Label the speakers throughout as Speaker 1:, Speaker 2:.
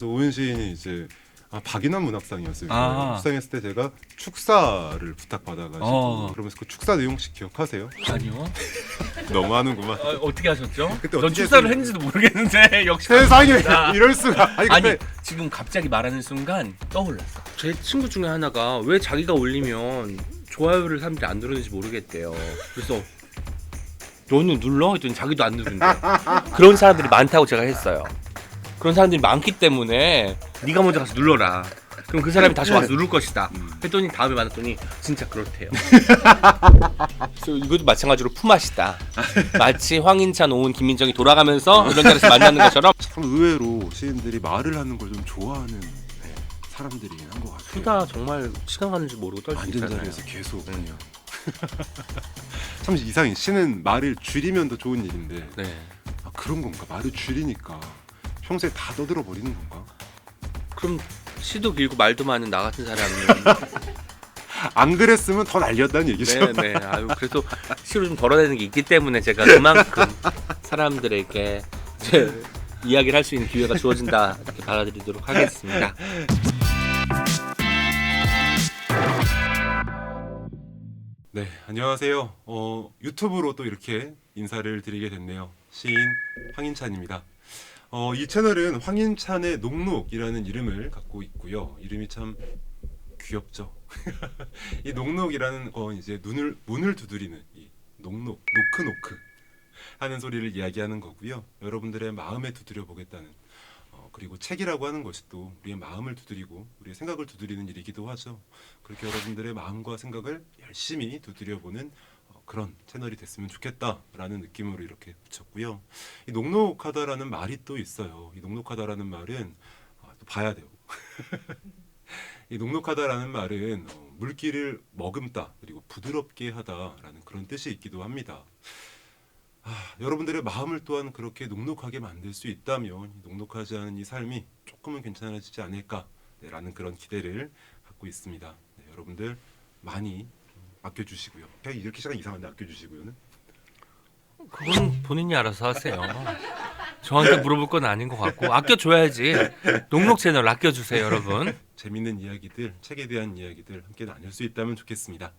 Speaker 1: 오은 시인이 이제 박인환 문학상이었어요.
Speaker 2: 아.
Speaker 1: 수상했을 때 제가 축사를 부탁받아가지고 그러면서 그 축사 내용 혹시 기억하세요?
Speaker 2: 아니요.
Speaker 1: 너무 하는구만.
Speaker 2: 어떻게 하셨죠?
Speaker 1: 그때
Speaker 2: 전
Speaker 1: 어떻게
Speaker 2: 축사를
Speaker 1: 했어요?
Speaker 2: 했는지도 모르겠는데 역시
Speaker 1: 세상에
Speaker 2: 감사합니다.
Speaker 1: 이럴 수가. 아니
Speaker 2: 아니
Speaker 1: 근데
Speaker 2: 지금 갑자기 말하는 순간 떠올랐어.
Speaker 3: 제 친구 중에 하나가 왜 자기가 올리면 좋아요를 사람들이 안 누르는지 모르겠대요. 그래서 너는 눌러? 했더니 자기도 안 누른대. 그런 사람들이 많다고 제가 했어요. 그런 사람들이 많기 때문에 네가 먼저 가서 눌러라. 그럼 그 사람이 다시 와서 누를 것이다. 했더니 다음에 만났더니 진짜 그렇대요. 그래서 이것도 마찬가지로 품앗이다. 마치 황인찬, 오은, 김민정이 돌아가면서 이런 자리에서 만나는 것처럼
Speaker 1: 참 의외로 시인들이 말을 하는 걸 좀 좋아하는 사람들이 한 것 같아요.
Speaker 3: 수다 정말 시간 가는 줄 모르고 떨 수
Speaker 1: 앉은
Speaker 3: 있잖아요.
Speaker 1: 자리에서 계속 그냥. 참 이상해. 시는 말을 줄이면 더 좋은 일인데
Speaker 3: 네.
Speaker 1: 그런 건가? 말을 줄이니까 평소에 다 떠들어 버리는 건가?
Speaker 3: 그럼 시도 길고 말도 많은 나 같은 사람은
Speaker 1: 안 그랬으면 더 날렸다는 얘기죠.
Speaker 3: 네네. 아유 그래도 시로 좀 덜어내는 게 있기 때문에 제가 그만큼 사람들에게 제 이야기를 할 수 있는 기회가 주어진다 이렇게 받아들이도록 하겠습니다.
Speaker 1: 네, 안녕하세요. 유튜브로 또 이렇게 인사를 드리게 됐네요. 시인 황인찬입니다. 이 채널은 황인찬의 녹록이라는 이름을 갖고 있고요. 이름이 참 귀엽죠. 이 녹록이라는 건 이제 문을 두드리는 이 녹록, 노크 하는 소리를 이야기하는 거고요. 여러분들의 마음에 두드려 보겠다는 그리고 책이라고 하는 것이 또 우리의 마음을 두드리고 우리의 생각을 두드리는 일이기도 하죠. 그렇게 여러분들의 마음과 생각을 열심히 두드려보는 그런 채널이 됐으면 좋겠다라는 느낌으로 이렇게 붙였고요. 이 녹록하다라는 말이 또 있어요. 이 녹록하다라는 말은 또 봐야 돼요. 이 녹록하다라는 말은 물기를 머금다 그리고 부드럽게 하다라는 그런 뜻이 있기도 합니다. 여러분들의 마음을 또한 그렇게 녹록하게 만들 수 있다면 녹록하지 않은 이 삶이 조금은 괜찮아지지 않을까라는 그런 기대를 갖고 있습니다. 네, 여러분들 많이 아껴주시고요. 그냥 이렇게 시간 이상한데 아껴주시고요는.
Speaker 3: 그건 본인이 알아서 하세요. 저한테 물어볼 건 아닌 것 같고 아껴줘야지. 녹록 채널 아껴주세요, 여러분.
Speaker 1: 재밌는 이야기들, 책에 대한 이야기들 함께 나눌 수 있다면 좋겠습니다.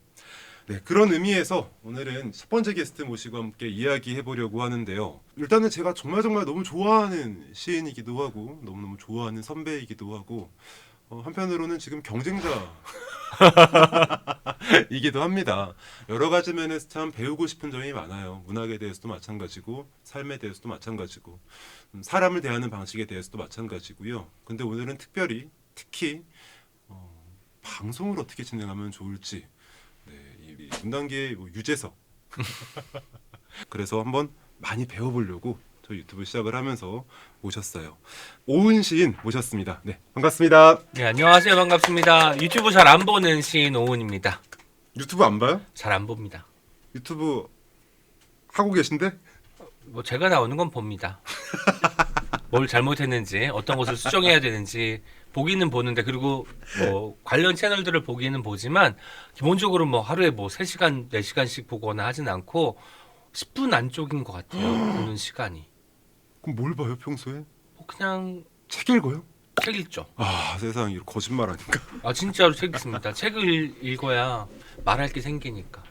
Speaker 1: 네, 그런 의미에서 오늘은 첫 번째 게스트 모시고 함께 이야기해 보려고 하는데요. 일단은 제가 정말 너무 좋아하는 시인이기도 하고 너무너무 좋아하는 선배이기도 하고 한편으로는 지금 경쟁자이기도 합니다. 여러 가지 면에서 참 배우고 싶은 점이 많아요. 문학에 대해서도 마찬가지고 삶에 대해서도 마찬가지고 사람을 대하는 방식에 대해서도 마찬가지고요. 근데 오늘은 특히 방송을 어떻게 진행하면 좋을지 이 문단계의 유재석 그래서 한번 많이 배워보려고 저 유튜브 시작을 하면서 모셨어요. 오은 시인 모셨습니다. 네, 반갑습니다.
Speaker 3: 네, 안녕하세요. 반갑습니다. 유튜브 잘 안 보는 시인 오은입니다.
Speaker 1: 유튜브 안 봐요?
Speaker 3: 잘 안 봅니다.
Speaker 1: 유튜브 하고 계신데?
Speaker 3: 뭐 제가 나오는 건 봅니다. 뭘 잘못했는지 어떤 것을 수정해야 되는지 보기는 보는데 그리고 뭐 관련 채널들을 보기는 보지만 기본적으로 뭐 하루에 뭐 3시간, 4시간씩 보거나 하진 않고 10분 안쪽인 것 같아요. 보는 시간이.
Speaker 1: 그럼 뭘 봐요 평소에?
Speaker 3: 뭐 그냥
Speaker 1: 책 읽어요?
Speaker 3: 책 읽죠.
Speaker 1: 세상에 거짓말 아닌가?
Speaker 3: 진짜로 책 읽습니다. 책을 읽어야 말할 게 생기니까.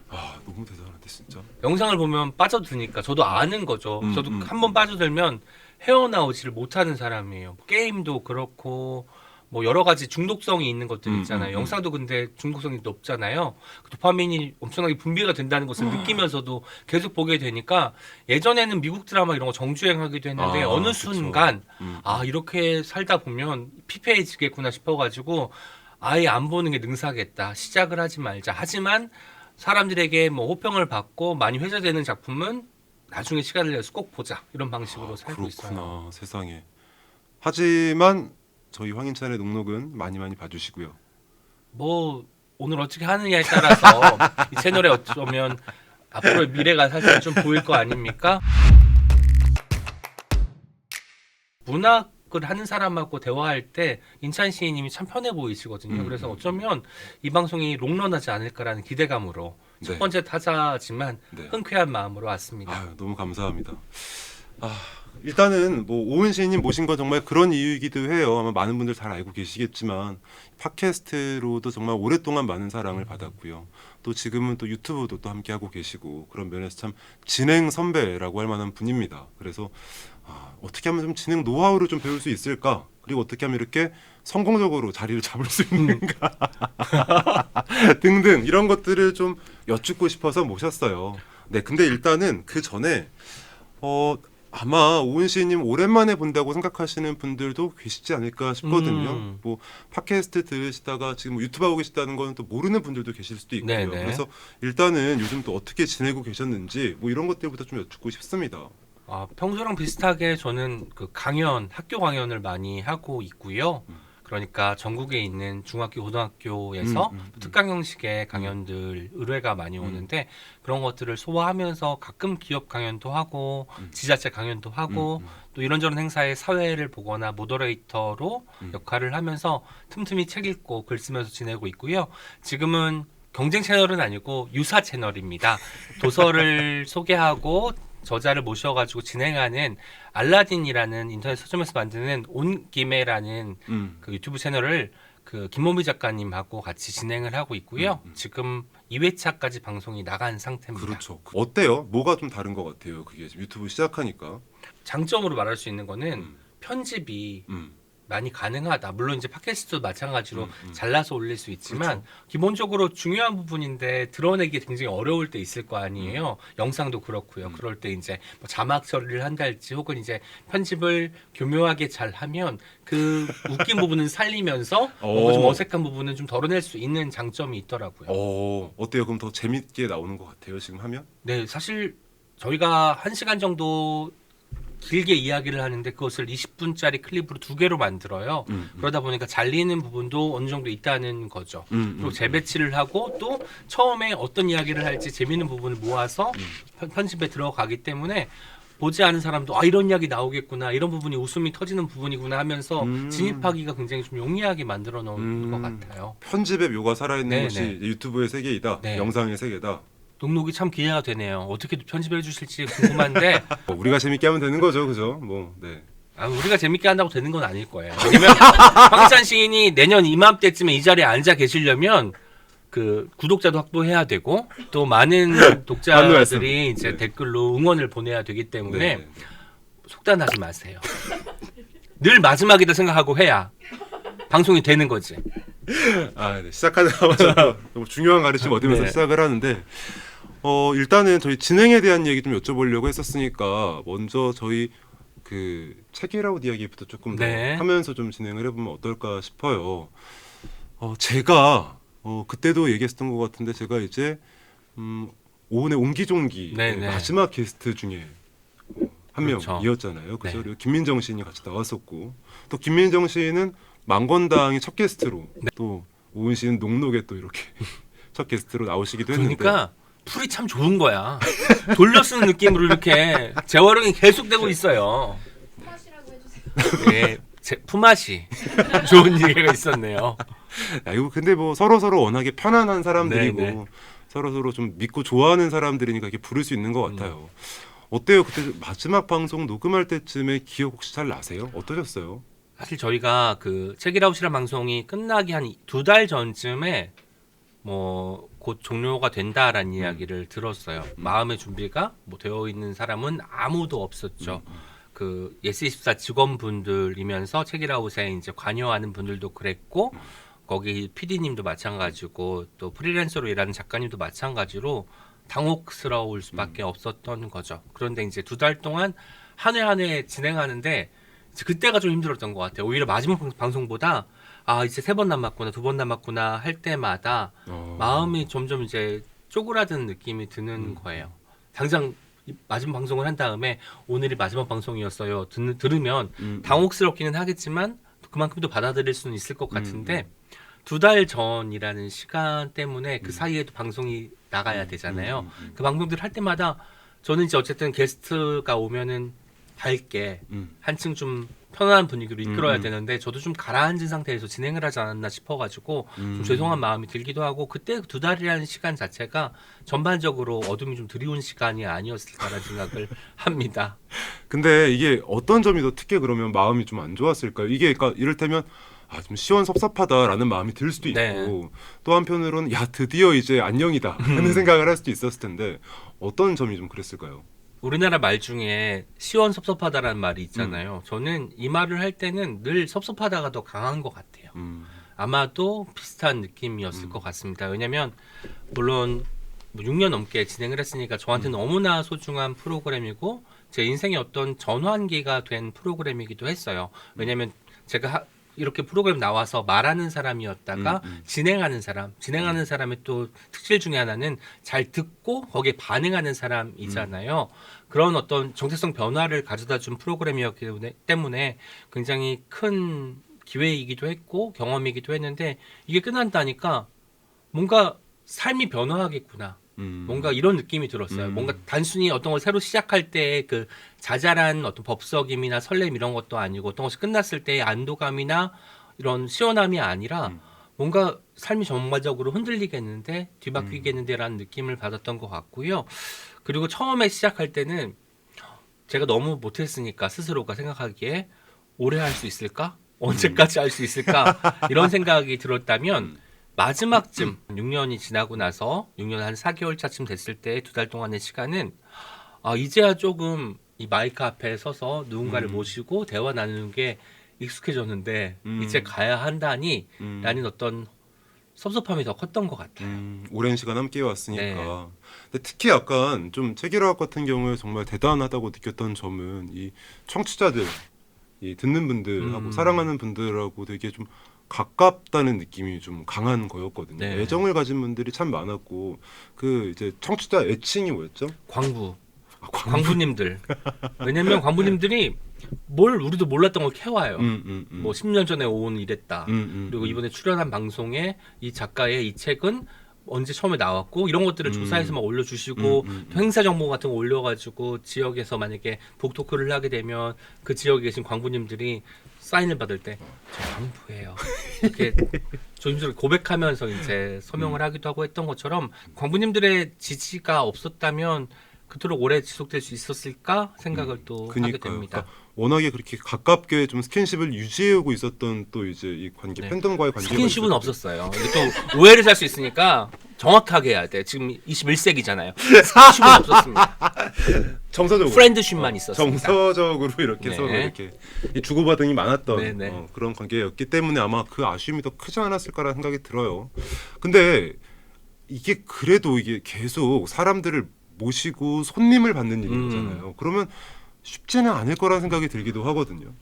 Speaker 1: 너무 대단한데 진짜.
Speaker 3: 영상을 보면 빠져드니까 저도 아는 거죠. 저도 한번 빠져들면 헤어나오지를 못하는 사람이에요. 게임도 그렇고 뭐 여러 가지 중독성이 있는 것들 있잖아요. 영상도 근데 중독성이 높잖아요. 도파민이 엄청나게 분비가 된다는 것을 느끼면서도 계속 보게 되니까 예전에는 미국 드라마 이런 거 정주행하기도 했는데 어느 순간 이렇게 살다 보면 피폐해지겠구나 싶어가지고 아예 안 보는 게 능사겠다. 시작을 하지 말자. 하지만 사람들에게 뭐 호평을 받고 많이 회자되는 작품은 나중에 시간을 내서 꼭 보자 이런 방식으로 살고 있어요.
Speaker 1: 그렇구나 세상에. 하지만 저희 황인찬의 녹록은 많이 봐주시고요.
Speaker 3: 뭐 오늘 어떻게 하느냐에 따라서 이 채널에 어쩌면 앞으로의 미래가 사실 좀 보일 거 아닙니까? 문학을 하는 사람하고 대화할 때 인찬 시인님이 참 편해 보이시거든요. 그래서 어쩌면 이 방송이 롱런하지 않을까라는 기대감으로 첫 번째 타자지만
Speaker 1: 네.
Speaker 3: 흔쾌한 마음으로 왔습니다.
Speaker 1: 너무 감사합니다. 일단은 뭐 오은 시인님 모신 건 정말 그런 이유이기도 해요. 아마 많은 분들 잘 알고 계시겠지만 팟캐스트로도 정말 오랫동안 많은 사랑을 받았고요. 또 지금은 또 유튜브도 또 함께 하고 계시고 그런 면에서 참 진행 선배라고 할 만한 분입니다. 그래서 어떻게 하면 좀 진행 노하우를 좀 배울 수 있을까? 그리고 어떻게 하면 이렇게 성공적으로 자리를 잡을 수 있는가? 등등 이런 것들을 좀 여쭙고 싶어서 모셨어요. 네, 근데 일단은 그 전에 아마 오은 시인님 오랜만에 본다고 생각하시는 분들도 계시지 않을까 싶거든요. 뭐 팟캐스트 들으시다가 지금 뭐 유튜브 하고 계시다는 거는 또 모르는 분들도 계실 수도 있고요.
Speaker 3: 네네.
Speaker 1: 그래서 일단은 요즘 또 어떻게 지내고 계셨는지 뭐 이런 것들부터 좀 여쭙고 싶습니다.
Speaker 3: 평소랑 비슷하게 저는 그 학교 강연을 많이 하고 있고요. 그러니까 전국에 있는 중학교, 고등학교에서 특강 형식의 강연들 의뢰가 많이 오는데 그런 것들을 소화하면서 가끔 기업 강연도 하고 지자체 강연도 하고 또 이런저런 행사에 사회를 보거나 모더레이터로 역할을 하면서 틈틈이 책 읽고 글 쓰면서 지내고 있고요. 지금은 경쟁 채널은 아니고 유사 채널입니다. 도서를 소개하고 저자를 모셔가지고 진행하는 알라딘이라는 인터넷 서점에서 만드는 온김에라는 그 유튜브 채널을 그 김모미 작가님하고 같이 진행을 하고 있고요. 지금 2회차까지 방송이 나간 상태입니다.
Speaker 1: 그렇죠. 어때요? 뭐가 좀 다른 것 같아요? 그게 지금 유튜브 시작하니까.
Speaker 3: 장점으로 말할 수 있는 거는 편집이 많이 가능하다. 물론 이제 팟캐스트도 마찬가지로 잘라서 올릴 수 있지만
Speaker 1: 그렇죠.
Speaker 3: 기본적으로 중요한 부분인데 드러내기 굉장히 어려울 때 있을 거 아니에요. 영상도 그렇고요. 그럴 때 이제 뭐 자막 처리를 한달지 혹은 이제 편집을 교묘하게 잘 하면 그 웃긴 부분은 살리면서 뭔가 좀 어색한 부분은 좀 덜어낼 수 있는 장점이 있더라고요.
Speaker 1: 어때요? 그럼 더 재밌게 나오는 것 같아요, 지금 하면?
Speaker 3: 네, 사실 저희가 1시간 정도 길게 이야기를 하는데 그것을 20분짜리 클립으로 2개로 만들어요. 그러다 보니까 잘리는 부분도 어느 정도 있다는 거죠. 그리고 재배치를 하고 또 처음에 어떤 이야기를 할지 재미있는 부분을 모아서 편집에 들어가기 때문에 보지 않은 사람도 이런 이야기 나오겠구나, 이런 부분이 웃음이 터지는 부분이구나 하면서 진입하기가 굉장히 좀 용이하게 만들어 놓은 것 같아요.
Speaker 1: 편집의 묘가 살아있는
Speaker 3: 네네.
Speaker 1: 것이 유튜브의 세계이다.
Speaker 3: 네.
Speaker 1: 영상의 세계다.
Speaker 3: 녹록이 참 기대가 되네요. 어떻게 편집해 주실지 궁금한데
Speaker 1: 우리가 재밌게 하면 되는 거죠, 그죠? 뭐, 네.
Speaker 3: 우리가 재밌게 한다고 되는 건 아닐 거예요. 왜냐면 황희찬 시인이 내년 이맘때쯤에 이 자리에 앉아 계시려면 그 구독자도 확보해야 되고 또 많은 독자들이 이제
Speaker 1: 네.
Speaker 3: 댓글로 응원을 보내야 되기 때문에
Speaker 1: 네.
Speaker 3: 속단하지 마세요. 늘 마지막이다 생각하고 해야 방송이 되는 거지.
Speaker 1: 네. 시작하자마자 너무 중요한 가르침 얻으면서
Speaker 3: 네.
Speaker 1: 시작을 하는데 일단은 저희 진행에 대한 얘기 좀 여쭤보려고 했었으니까 먼저 저희 그 책이라웃 이야기부터 조금 더
Speaker 3: 네.
Speaker 1: 하면서 좀 진행을 해보면 어떨까 싶어요. 제가 그때도 얘기했었던 것 같은데 제가 이제 오은의 옹기종기
Speaker 3: 네네.
Speaker 1: 마지막 게스트 중에 한
Speaker 3: 그렇죠.
Speaker 1: 명이었잖아요. 그죠?
Speaker 3: 네.
Speaker 1: 그리고 김민정 시인이 같이 나왔었고 또 김민정 시인은 망건당이 첫 게스트로 또 오은 씨는 녹록에 또 이렇게 첫 게스트로 나오시기도 했는데
Speaker 3: 그러니까 풀이 참 좋은 거야. 돌려 쓰는 느낌으로 이렇게 재활용이 계속되고 있어요.
Speaker 4: 품앗이라고 해주세요.
Speaker 3: 예, 품앗이 좋은 얘기가 있었네요.
Speaker 1: 이거 근데 뭐 서로 워낙에 편안한 사람들이고
Speaker 3: 네네.
Speaker 1: 서로 좀 믿고 좋아하는 사람들이니까 이렇게 부를 수 있는 것 같아요. 어때요? 그때 마지막 방송 녹음할 때쯤에 기억 혹시 잘 나세요? 어떠셨어요?
Speaker 3: 사실 저희가 그 책이라웃이라는 방송이 끝나기 한 2달 전쯤에 뭐 곧 종료가 된다라는 이야기를 들었어요. 마음의 준비가 뭐 되어 있는 사람은 아무도 없었죠. 그 예스24 직원분들이면서 책이라웃에 이제 관여하는 분들도 그랬고 거기 PD님도 마찬가지고 또 프리랜서로 일하는 작가님도 마찬가지로 당혹스러울 수밖에 없었던 거죠. 그런데 이제 2달 동안 한 회 한 회 진행하는데 이제 그때가 좀 힘들었던 것 같아요. 오히려 마지막 방송보다 이제 3번 남았구나, 2번 남았구나 할 때마다 마음이 점점 이제 쪼그라드는 느낌이 드는 거예요. 당장 마지막 방송을 한 다음에 오늘이 마지막 방송이었어요 들으면 당혹스럽기는 하겠지만 그만큼 또 받아들일 수는 있을 것 같은데 2달 전이라는 시간 때문에 그 사이에도 방송이 나가야 되잖아요. 그 방송들 할 때마다 저는 이제 어쨌든 게스트가 오면은 밝게
Speaker 1: 음.
Speaker 3: 한층 좀 편안한 분위기로 이끌어야
Speaker 1: 음.
Speaker 3: 되는데 저도 좀 가라앉은 상태에서 진행을 하지 않았나 싶어가지고 좀 죄송한 마음이 들기도 하고 그때 2달이라는 시간 자체가 전반적으로 어둠이 좀 드리운 시간이 아니었을까라는 생각을 합니다.
Speaker 1: 근데 이게 어떤 점이 더 특히 그러면 마음이 좀 안 좋았을까요? 이게 그러니까 이를테면 좀 시원섭섭하다라는 마음이 들 수도 있고
Speaker 3: 네.
Speaker 1: 또 한편으로는 야 드디어 이제 안녕이다 하는 생각을 할 수도 있었을 텐데 어떤 점이 좀 그랬을까요?
Speaker 3: 우리나라 말 중에 시원섭섭하다라는 말이 있잖아요. 저는 이 말을 할 때는 늘 섭섭하다가 더 강한 것 같아요. 아마도 비슷한 느낌이었을 것 같습니다. 왜냐면 물론 뭐 6년 넘게 진행을 했으니까 저한테는 너무나 소중한 프로그램이고 제 인생의 어떤 전환기가 된 프로그램이기도 했어요. 왜냐면 제가 이렇게 프로그램 나와서 말하는 사람이었다가 진행하는 사람의 또 특질 중에 하나는 잘 듣고 거기에 반응하는 사람이잖아요. 그런 어떤 정체성 변화를 가져다 준 프로그램이었기 때문에 굉장히 큰 기회이기도 했고 경험이기도 했는데 이게 끝난다니까 뭔가 삶이 변화하겠구나. 뭔가 이런 느낌이 들었어요. 뭔가 단순히 어떤 걸 새로 시작할 때의 그 자잘한 어떤 법석임이나 설렘 이런 것도 아니고 어떤 것이 끝났을 때의 안도감이나 이런 시원함이 아니라 뭔가 삶이 전반적으로 흔들리겠는데 뒤바뀌겠는데라는 느낌을 받았던 것 같고요. 그리고 처음에 시작할 때는 제가 너무 못했으니까 스스로가 생각하기에 오래 할 수 있을까? 언제까지 할 수 있을까? 이런 생각이 들었다면 마지막쯤 6년이 지나고 나서 6년 한 4개월 차쯤 됐을 때 2달 동안의 시간은 이제야 조금 이 마이크 앞에 서서 누군가를 모시고 대화 나누는 게 익숙해졌는데 이제 가야 한다니 라는 어떤 섭섭함이 더 컸던 것 같아요.
Speaker 1: 오랜 시간 함께 왔으니까.
Speaker 3: 네.
Speaker 1: 근데 특히 약간 좀 체계라학 같은 경우에 정말 대단하다고 느꼈던 점은 이 청취자들, 이 듣는 분들하고 사랑하는 분들하고 되게 좀 가깝다는 느낌이 좀 강한 거였거든요.
Speaker 3: 네.
Speaker 1: 애정을 가진 분들이 참 많았고 그 이제 청취자 애칭이 뭐였죠?
Speaker 3: 광부. 광부님들. 왜냐면 광부님들이 뭘 우리도 몰랐던 걸 캐와요. 뭐 10년 전에 온 이랬다. 그리고 이번에 출연한 방송에 이 작가의 이 책은 언제 처음에 나왔고 이런 것들을 조사해서 막 올려주시고 또 행사 정보 같은 거 올려가지고 지역에서 만약에 북토크를 하게 되면 그 지역에 계신 광부님들이 사인을 받을 때 저 광부예요. 이렇게 조심스럽게 고백하면서 이제 서명을 하기도 하고 했던 것처럼 광부님들의 지지가 없었다면 그토록 오래 지속될 수 있었을까 생각을 또 하게 됩니다.
Speaker 1: 그러니까 워낙에 그렇게 가깝게 좀 스킨십을 유지해오고 있었던 또 이제 이 관계
Speaker 3: 네.
Speaker 1: 팬덤과의 관계가
Speaker 3: 스킨십은
Speaker 1: 있었죠.
Speaker 3: 없었어요. 이게 또 오해를 살 수 있으니까 정확하게 해야 돼. 지금 21세기잖아요. 스킨십은 없었습니다.
Speaker 1: 정서적으로
Speaker 3: 프렌드십만 있었습니다.
Speaker 1: 정서적으로 이렇게
Speaker 3: 네.
Speaker 1: 서로 이렇게 이 주고받음이 많았던
Speaker 3: 네네.
Speaker 1: 그런 관계였기 때문에 아마 그 아쉬움이 더 크지 않았을까라는 생각이 들어요. 근데 이게 그래도 이게 계속 사람들을 모시고 손님을 받는 일이잖아요. 그러면 쉽지는 않을 거라는 생각이 들기도 하거든요.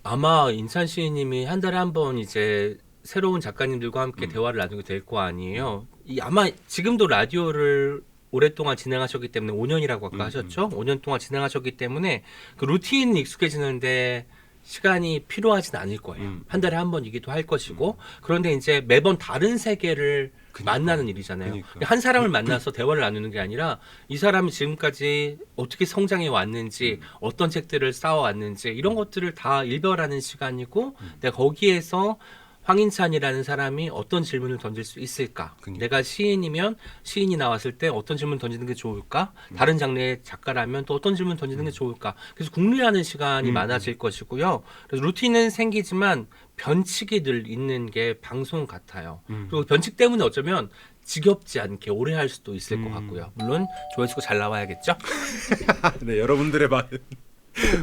Speaker 3: 아마 인찬 시인님이 한 달에 한 번 이제 새로운 작가님들과 함께 대화를 나누게 될 거 아니에요. 아마 지금도 라디오를 오랫동안 진행하셨기 때문에 5년이라고 아까 하셨죠? 5년 동안 진행하셨기 때문에 그 루틴 익숙해지는데 시간이 필요하진 않을 거예요. 한 달에 한 번이기도 할 것이고 그런데 이제 매번 다른 세계를 만나는 일이잖아요.
Speaker 1: 그러니까.
Speaker 3: 한 사람을 만나서 대화를 나누는 게 아니라 이 사람이 지금까지 어떻게 성장해 왔는지 어떤 책들을 쌓아왔는지 이런 것들을 다 일별하는 시간이고 내가 거기에서 황인찬이라는 사람이 어떤 질문을 던질 수 있을까?
Speaker 1: 그러니까.
Speaker 3: 내가 시인이면 시인이 나왔을 때 어떤 질문 던지는 게 좋을까? 다른 장르의 작가라면 또 어떤 질문 던지는 게 좋을까? 그래서 궁리하는 시간이 많아질 것이고요. 그래서 루틴은 생기지만 변칙이 늘 있는 게 방송 같아요. 그리고 변칙 때문에 어쩌면 지겹지 않게 오래 할 수도 있을 것 같고요. 물론 조회수가 잘 나와야겠죠?
Speaker 1: 네, 여러분들의 많은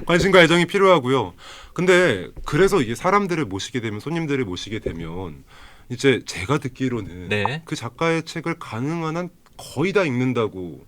Speaker 1: 관심과 애정이 필요하고요. 근데 그래서 이게 사람들을 모시게 되면 손님들을 모시게 되면 이제 제가 듣기로는
Speaker 3: 네.
Speaker 1: 그 작가의 책을 가능한 한 거의 다 읽는다고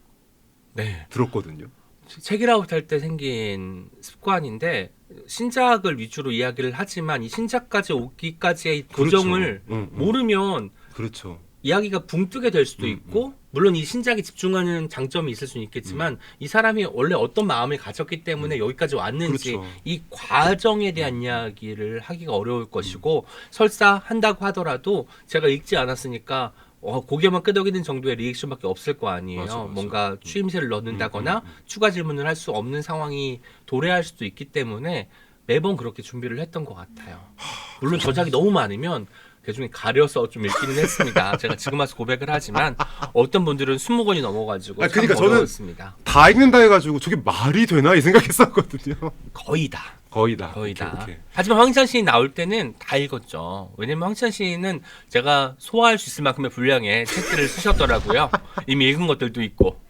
Speaker 3: 네.
Speaker 1: 들었거든요.
Speaker 3: 책이라웃 할 때 생긴 습관인데 신작을 위주로 이야기를 하지만 이 신작까지 오기까지의 도정을 모르면
Speaker 1: 그렇죠.
Speaker 3: 이야기가 붕 뜨게 될 수도 있고 물론 이 신작에 집중하는 장점이 있을 수는 있겠지만 이 사람이 원래 어떤 마음을 가졌기 때문에 여기까지 왔는지
Speaker 1: 그렇죠.
Speaker 3: 이 과정에 대한 이야기를 하기가 어려울 것이고 설사 한다고 하더라도 제가 읽지 않았으니까 고개만 끄덕이는 정도의 리액션밖에 없을 거 아니에요.
Speaker 1: 맞아.
Speaker 3: 뭔가 추임새를 넣는다거나 추가 질문을 할 수 없는 상황이 도래할 수도 있기 때문에 매번 그렇게 준비를 했던 것 같아요. 물론 저작이 너무 많으면 그중에 가려서 좀 읽기는 했습니다. 제가 지금 와서 고백을 하지만 어떤 분들은 20권이 넘어가지고 참
Speaker 1: 그러니까 저는
Speaker 3: 어려웠습니다.
Speaker 1: 다 읽는다 해가지고 저게 말이 되나 이 생각했었거든요.
Speaker 3: 거의 다.
Speaker 1: 거의 다.
Speaker 3: 거의 다.
Speaker 1: 오케이.
Speaker 3: 하지만 황희찬 시인 나올 때는 다 읽었죠. 왜냐면 황희찬 시인은 제가 소화할 수 있을 만큼의 분량의 책들을 쓰셨더라고요. 이미 읽은 것들도 있고.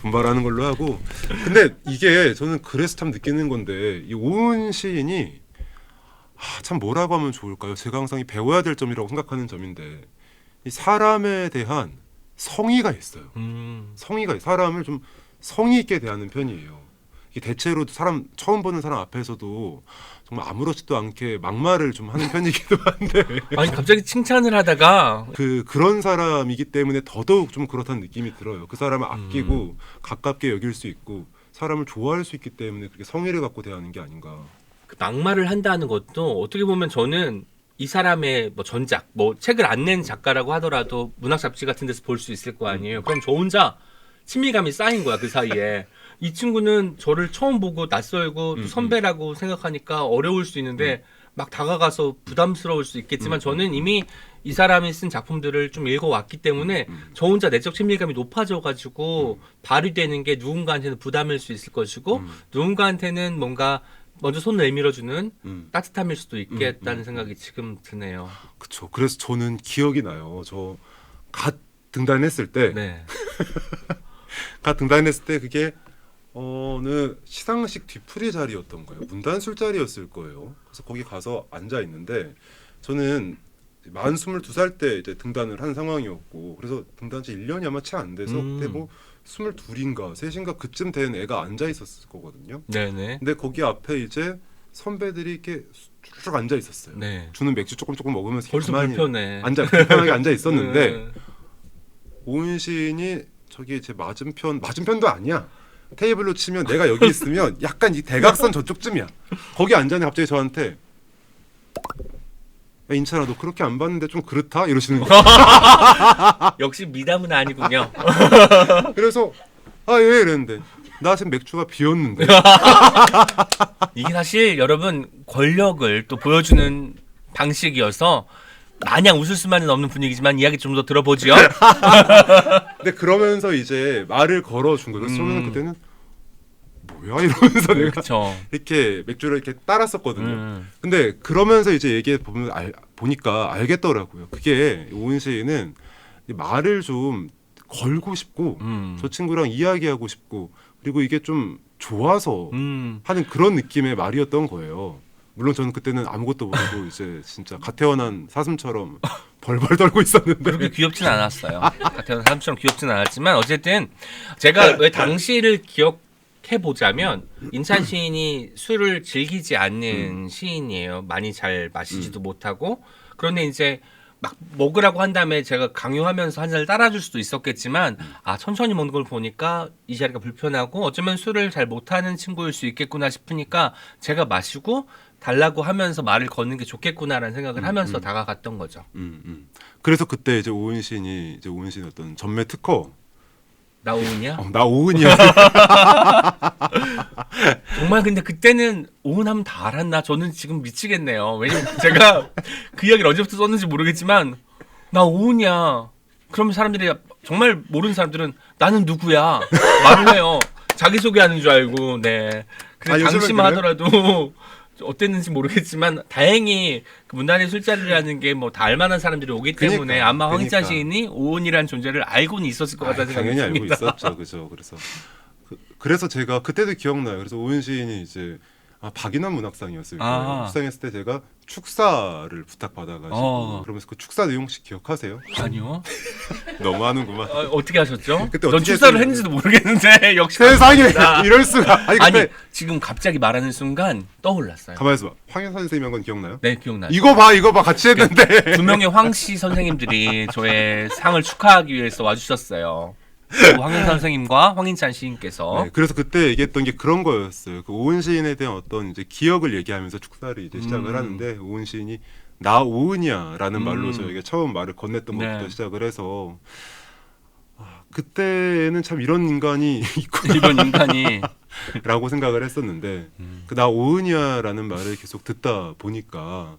Speaker 1: 분발하는 걸로 하고. 근데 이게 저는 그래서 참 느끼는 건데 이 오은 시인이 참 뭐라고 하면 좋을까요? 제가 항상 이 배워야 될 점이라고 생각하는 점인데 이 사람에 대한 성의가 있어요. 성의가 사람을 좀 성의 있게 대하는 편이에요. 이게 대체로 사람 처음 보는 사람 앞에서도 정말 아무렇지도 않게 막말을 좀 하는 편이기도 한데
Speaker 3: 아니 갑자기 칭찬을 하다가
Speaker 1: 그런 사람이기 때문에 더더욱 좀 그렇다는 느낌이 들어요. 그 사람을 아끼고 가깝게 여길 수 있고 사람을 좋아할 수 있기 때문에 그렇게 성의를 갖고 대하는 게 아닌가.
Speaker 3: 그 막말을 한다는 것도 어떻게 보면 저는 이 사람의 뭐 전작, 뭐 책을 안 낸 작가라고 하더라도 문학 잡지 같은 데서 볼 수 있을 거 아니에요. 그럼 저 혼자 친밀감이 쌓인 거야 그 사이에. 이 친구는 저를 처음 보고 낯설고 또 선배라고 생각하니까 어려울 수 있는데 막 다가가서 부담스러울 수 있겠지만 저는 이미 이 사람이 쓴 작품들을 좀 읽어왔기 때문에 저 혼자 내적 친밀감이 높아져가지고 발휘되는 게 누군가한테는 부담일 수 있을 것이고 누군가한테는 뭔가 먼저 손을 내밀어주는 따뜻함일 수도 있겠다는 생각이 지금 드네요.
Speaker 1: 그렇죠. 그래서 저는 기억이 나요. 저 갓 등단했을 때,
Speaker 3: 네.
Speaker 1: 갓 등단했을 때 그게 어느 시상식 뒤풀이 자리였던가요? 문단 술자리였을 거예요. 그래서 거기 가서 앉아 있는데 저는 만 22살 때 이제 등단을 한 상황이었고 그래서 등단 지 1년이 아마 채 안 돼서 그때 뭐 22인가 3인가 그쯤 된 애가 앉아 있었을 거거든요.
Speaker 3: 네네.
Speaker 1: 근데 거기 앞에 이제 선배들이 이렇게 쭉 앉아 있었어요.
Speaker 3: 네.
Speaker 1: 주는 맥주 조금 먹으면서
Speaker 3: 벌써
Speaker 1: 가만히
Speaker 3: 불편해.
Speaker 1: 불편하게 앉아 있었는데
Speaker 3: 네.
Speaker 1: 오은 시인이 저기 제 맞은편도 아니야. 테이블로 치면 내가 여기 있으면 약간 이 대각선 저쪽쯤이야. 거기 앉았는데 갑자기 저한테 야, 인찬아 너 그렇게 안 봤는데 좀 그렇다 이러시는 거예요.
Speaker 3: 역시 미담은 아니군요.
Speaker 1: 그래서 아 예 이랬는데 나 지금 맥주가 비었는데
Speaker 3: 이게 사실 여러분 권력을 또 보여주는 방식이어서 마냥 웃을 수만은 없는 분위기지만 이야기 좀 더 들어보지요.
Speaker 1: 근데 그러면서 이제 말을 걸어준 거예요. 그래서 저는 그때는 뭐야 이러면서 내가
Speaker 3: 그렇죠.
Speaker 1: 이렇게 맥주를 이렇게 따랐었거든요. 근데 그러면서 이제 얘기해 보면 보니까 알겠더라고요. 그게 오은 시인은 말을 좀 걸고 싶고 저 친구랑 이야기하고 싶고 그리고 이게 좀 좋아서 하는 그런 느낌의 말이었던 거예요. 물론 저는 그때는 아무것도 모르고 이제 진짜 갓 태어난 사슴처럼 벌벌 떨고 있었는데
Speaker 3: 그렇게 귀엽진 않았어요. 같은 사람처럼 귀엽진 않았지만 어쨌든 제가 왜 당시를 기억해 보자면 인찬 시인이 술을 즐기지 않는 시인이에요. 많이 잘 마시지도 못하고 그런데 이제 막 먹으라고 한 다음에 제가 강요하면서 한 잔을 따라줄 수도 있었겠지만 천천히 먹는 걸 보니까 이 자리가 불편하고 어쩌면 술을 잘 못하는 친구일 수 있겠구나 싶으니까 제가 마시고 달라고 하면서 말을 거는 게 좋겠구나라는 생각을 하면서 다가갔던 거죠.
Speaker 1: 그래서 그때 이제 오은 시인이 이제 오은 시인 어떤 전매 특허
Speaker 3: 나 오은이야?
Speaker 1: 나 오은이야.
Speaker 3: 정말 근데 그때는 오은하면 다 알았나? 저는 지금 미치겠네요. 왜냐면 제가 그 이야기를 언제부터 썼는지 모르겠지만 나 오은이야. 그러면 사람들이 정말 모르는 사람들은 나는 누구야? 말을 해요. 자기소개하는 줄 알고. 네.
Speaker 1: 아, 요즘은
Speaker 3: 당시만
Speaker 1: 그래요?
Speaker 3: 하더라도 어땠는지 모르겠지만 다행히 그 문단의 술자리라는 게 뭐 다 알만한 사람들이 오기 때문에
Speaker 1: 그러니까,
Speaker 3: 아마 황희찬
Speaker 1: 그러니까.
Speaker 3: 시인이 오은이라는 존재를 알고는 있었을 것 같다는 생각이
Speaker 1: 당연히
Speaker 3: 듭니다.
Speaker 1: 알고 있었죠, 그죠. 그래서 제가 그때도 기억나요. 그래서 오은 시인이 이제 박인환 문학상이었을 거예요. 수상했을 때 제가 축사를 부탁받아가지고 그러면서 그 축사 내용 혹시 기억하세요?
Speaker 3: 아니요.
Speaker 1: 너무하는구만.
Speaker 3: 어떻게 하셨죠?
Speaker 1: 그때
Speaker 3: 전
Speaker 1: 어떻게
Speaker 3: 출사를
Speaker 1: 했었는지.
Speaker 3: 했는지도 모르겠는데 역시
Speaker 1: 세상에
Speaker 3: 감사합니다.
Speaker 1: 이럴 수가. 아니 근데
Speaker 3: 아니 지금 갑자기 말하는 순간 떠올랐어요.
Speaker 1: 가만히 있어봐. 황현 선생님 한 건 기억나요?
Speaker 3: 네 기억나요.
Speaker 1: 이거 봐 같이 했는데
Speaker 3: 두 명의 황씨 선생님들이 저의 상을 축하하기 위해서 와주셨어요.
Speaker 2: 황현찬 선생님과 황인찬 시인께서
Speaker 1: 네, 그래서 그때 얘기했던 게 그런 거였어요. 그 오은 시인에 대한 어떤 이제 기억을 얘기하면서 축사를 이제 시작을 하는데 오은 시인이 나 오은이야라는 말로 저에게 처음 말을 건넸던
Speaker 2: 네.
Speaker 1: 것부터 시작을 해서 그때는 참 이런 인간이
Speaker 2: 이런 인간이
Speaker 1: 있구나라고 생각을 했었는데 그 나 오은이야라는 말을 계속 듣다 보니까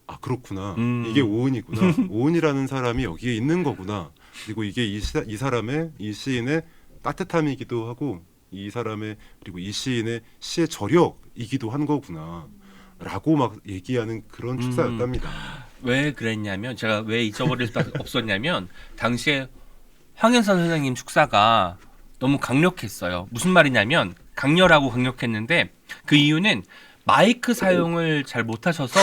Speaker 1: 아 그렇구나 이게 오은이구나 오은이라는 사람이 여기에 있는 거구나 그리고 이게 이 사람의 이 시인의 따뜻함이기도 하고 이 사람의 그리고 이 시인의 시의 저력이기도 한 거구나라고 막 얘기하는 그런 축사였답니다.
Speaker 2: 왜 그랬냐면 제가 왜 잊어버릴 수밖에 없었냐면 당시에 황현찬 선생님 축사가 너무 강력했어요. 무슨 말이냐면 강렬하고 강력했는데 그 이유는 마이크 사용을 잘 못하셔서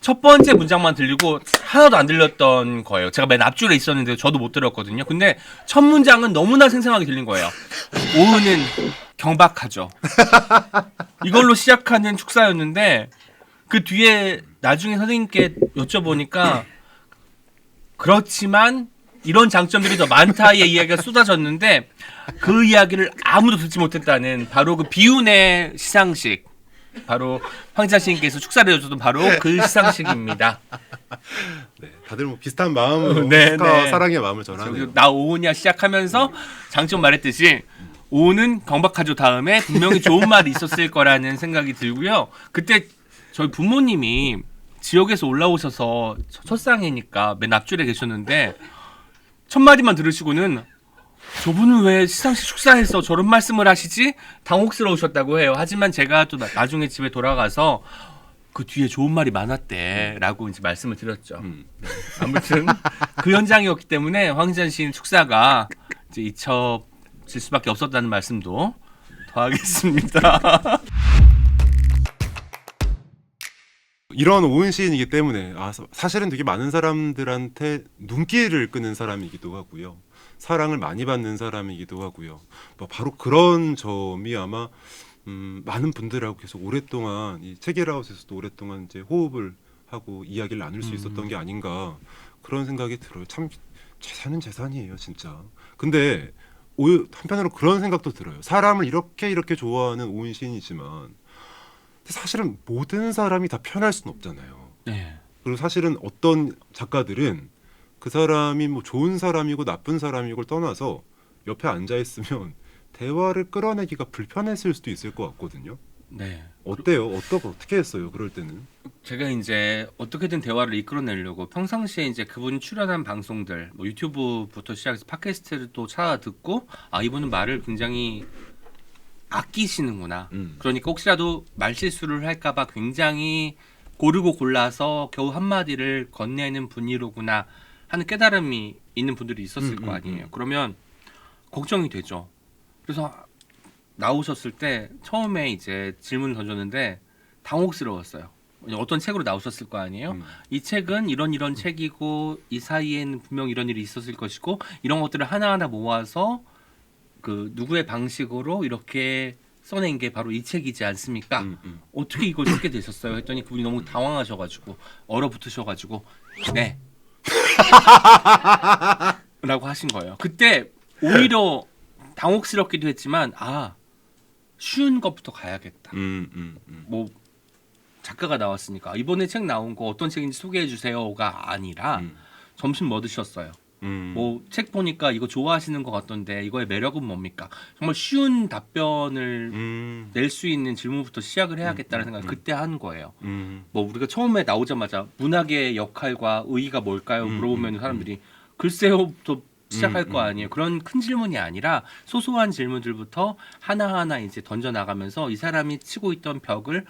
Speaker 2: 첫 번째 문장만 들리고 하나도 안 들렸던 거예요. 제가 맨 앞줄에 있었는데 저도 못 들었거든요. 근데 첫 문장은 너무나 생생하게 들린 거예요. 오은은 경박하죠. 이걸로 시작하는 축사였는데 그 뒤에 나중에 선생님께 여쭤보니까 그렇지만 이런 장점들이 더 많다의 이야기가 쏟아졌는데 그 이야기를 아무도 듣지 못했다는 바로 그 비운의 시상식 바로 황자 시인께서 축사를 해줬던 바로 그 시상식입니다.
Speaker 1: 네, 다들 뭐 비슷한 마음으로
Speaker 2: 네,
Speaker 1: 축하
Speaker 2: 네.
Speaker 1: 사랑의 마음을 전하네요.
Speaker 2: 나 오은이야 시작하면서 장점 말했듯이 오은은 경박하죠 다음에 분명히 좋은 말이 있었을 거라는 생각이 들고요. 그때 저희 부모님이 지역에서 올라오셔서 첫 상이니까 맨 앞줄에 계셨는데 첫 마디만 들으시고는 저분은 왜 시상식 축사에서 저런 말씀을 하시지? 당혹스러우셨다고 해요. 하지만 제가 또 나중에 집에 돌아가서 그 뒤에 좋은 말이 많았대라고 이제 말씀을 드렸죠. 아무튼 그 현장이었기 때문에 황인찬 시인 축사가 이제 잊혀질 수밖에 없었다는 말씀도 더하겠습니다.
Speaker 1: 이런 오은 시인이기 때문에 사실은 되게 많은 사람들한테 눈길을 끄는 사람이기도 하고요. 사랑을 많이 받는 사람이기도 하고요. 뭐 바로 그런 점이 아마 많은 분들하고 계속 오랫동안 이 체계라웃에서도 오랫동안 이제 호흡을 하고 이야기를 나눌 수 있었던 게 아닌가 그런 생각이 들어요. 참 재산은 재산이에요, 진짜. 근데 한편으로 그런 생각도 들어요. 사람을 이렇게 좋아하는 오은 시인이지만 사실은 모든 사람이 다 편할 수는 없잖아요.
Speaker 2: 네.
Speaker 1: 그리고 사실은 어떤 작가들은 그 사람이 뭐 좋은 사람이고 나쁜 사람이고를 떠나서 옆에 앉아 있으면 대화를 끌어내기가 불편했을 수도 있을 것 같거든요.
Speaker 2: 네.
Speaker 1: 어때요? 어떻게 했어요? 그럴 때는?
Speaker 2: 제가 이제 어떻게든 대화를 이끌어내려고 평상시에 이제 그분이 출연한 방송들, 뭐 유튜브부터 시작해서 팟캐스트를 또 찾아 듣고 이분은 말을 굉장히 아끼시는구나. 그러니까 혹시라도 말실수를 할까봐 굉장히 고르고 골라서 겨우 한마디를 건네는 분이로구나 하는 깨달음이 있는 분들이 있었을 거 아니에요. 그러면 걱정이 되죠. 그래서 나오셨을 때 처음에 이제 질문을 던졌는데 당혹스러웠어요. 어떤 책으로 나오셨을 거 아니에요. 이 책은 이런 책이고 이 사이에는 분명 이런 일이 있었을 것이고 이런 것들을 하나하나 모아서 그 누구의 방식으로 이렇게 써낸 게 바로 이 책이지 않습니까? 어떻게 이걸 쓰게 되셨어요? 했더니 그분이 너무 당황하셔가지고 얼어붙으셔가지고 네 라고 하신 거예요. 그때 오히려 당혹스럽기도 했지만 쉬운 것부터 가야겠다. 뭐 작가가 나왔으니까 이번에 책 나온 거 어떤 책인지 소개해 주세요가 아니라 점심 뭐 드셨어요? 뭐 책 보니까 이거 좋아하시는 것 같던데 이거의 매력은 뭡니까? 정말 쉬운 답변을 낼 수 있는 질문부터 시작을 해야겠다는 생각을 그때 한 거예요. 뭐 우리가 처음에 나오자마자 문학의 역할과 의의가 뭘까요? 물어보면 사람들이 글쎄요부터 시작할 거 아니에요. 그런 큰 질문이 아니라 소소한 질문들부터 하나하나 이제 던져 나가면서 이 사람이 치고 있던 벽을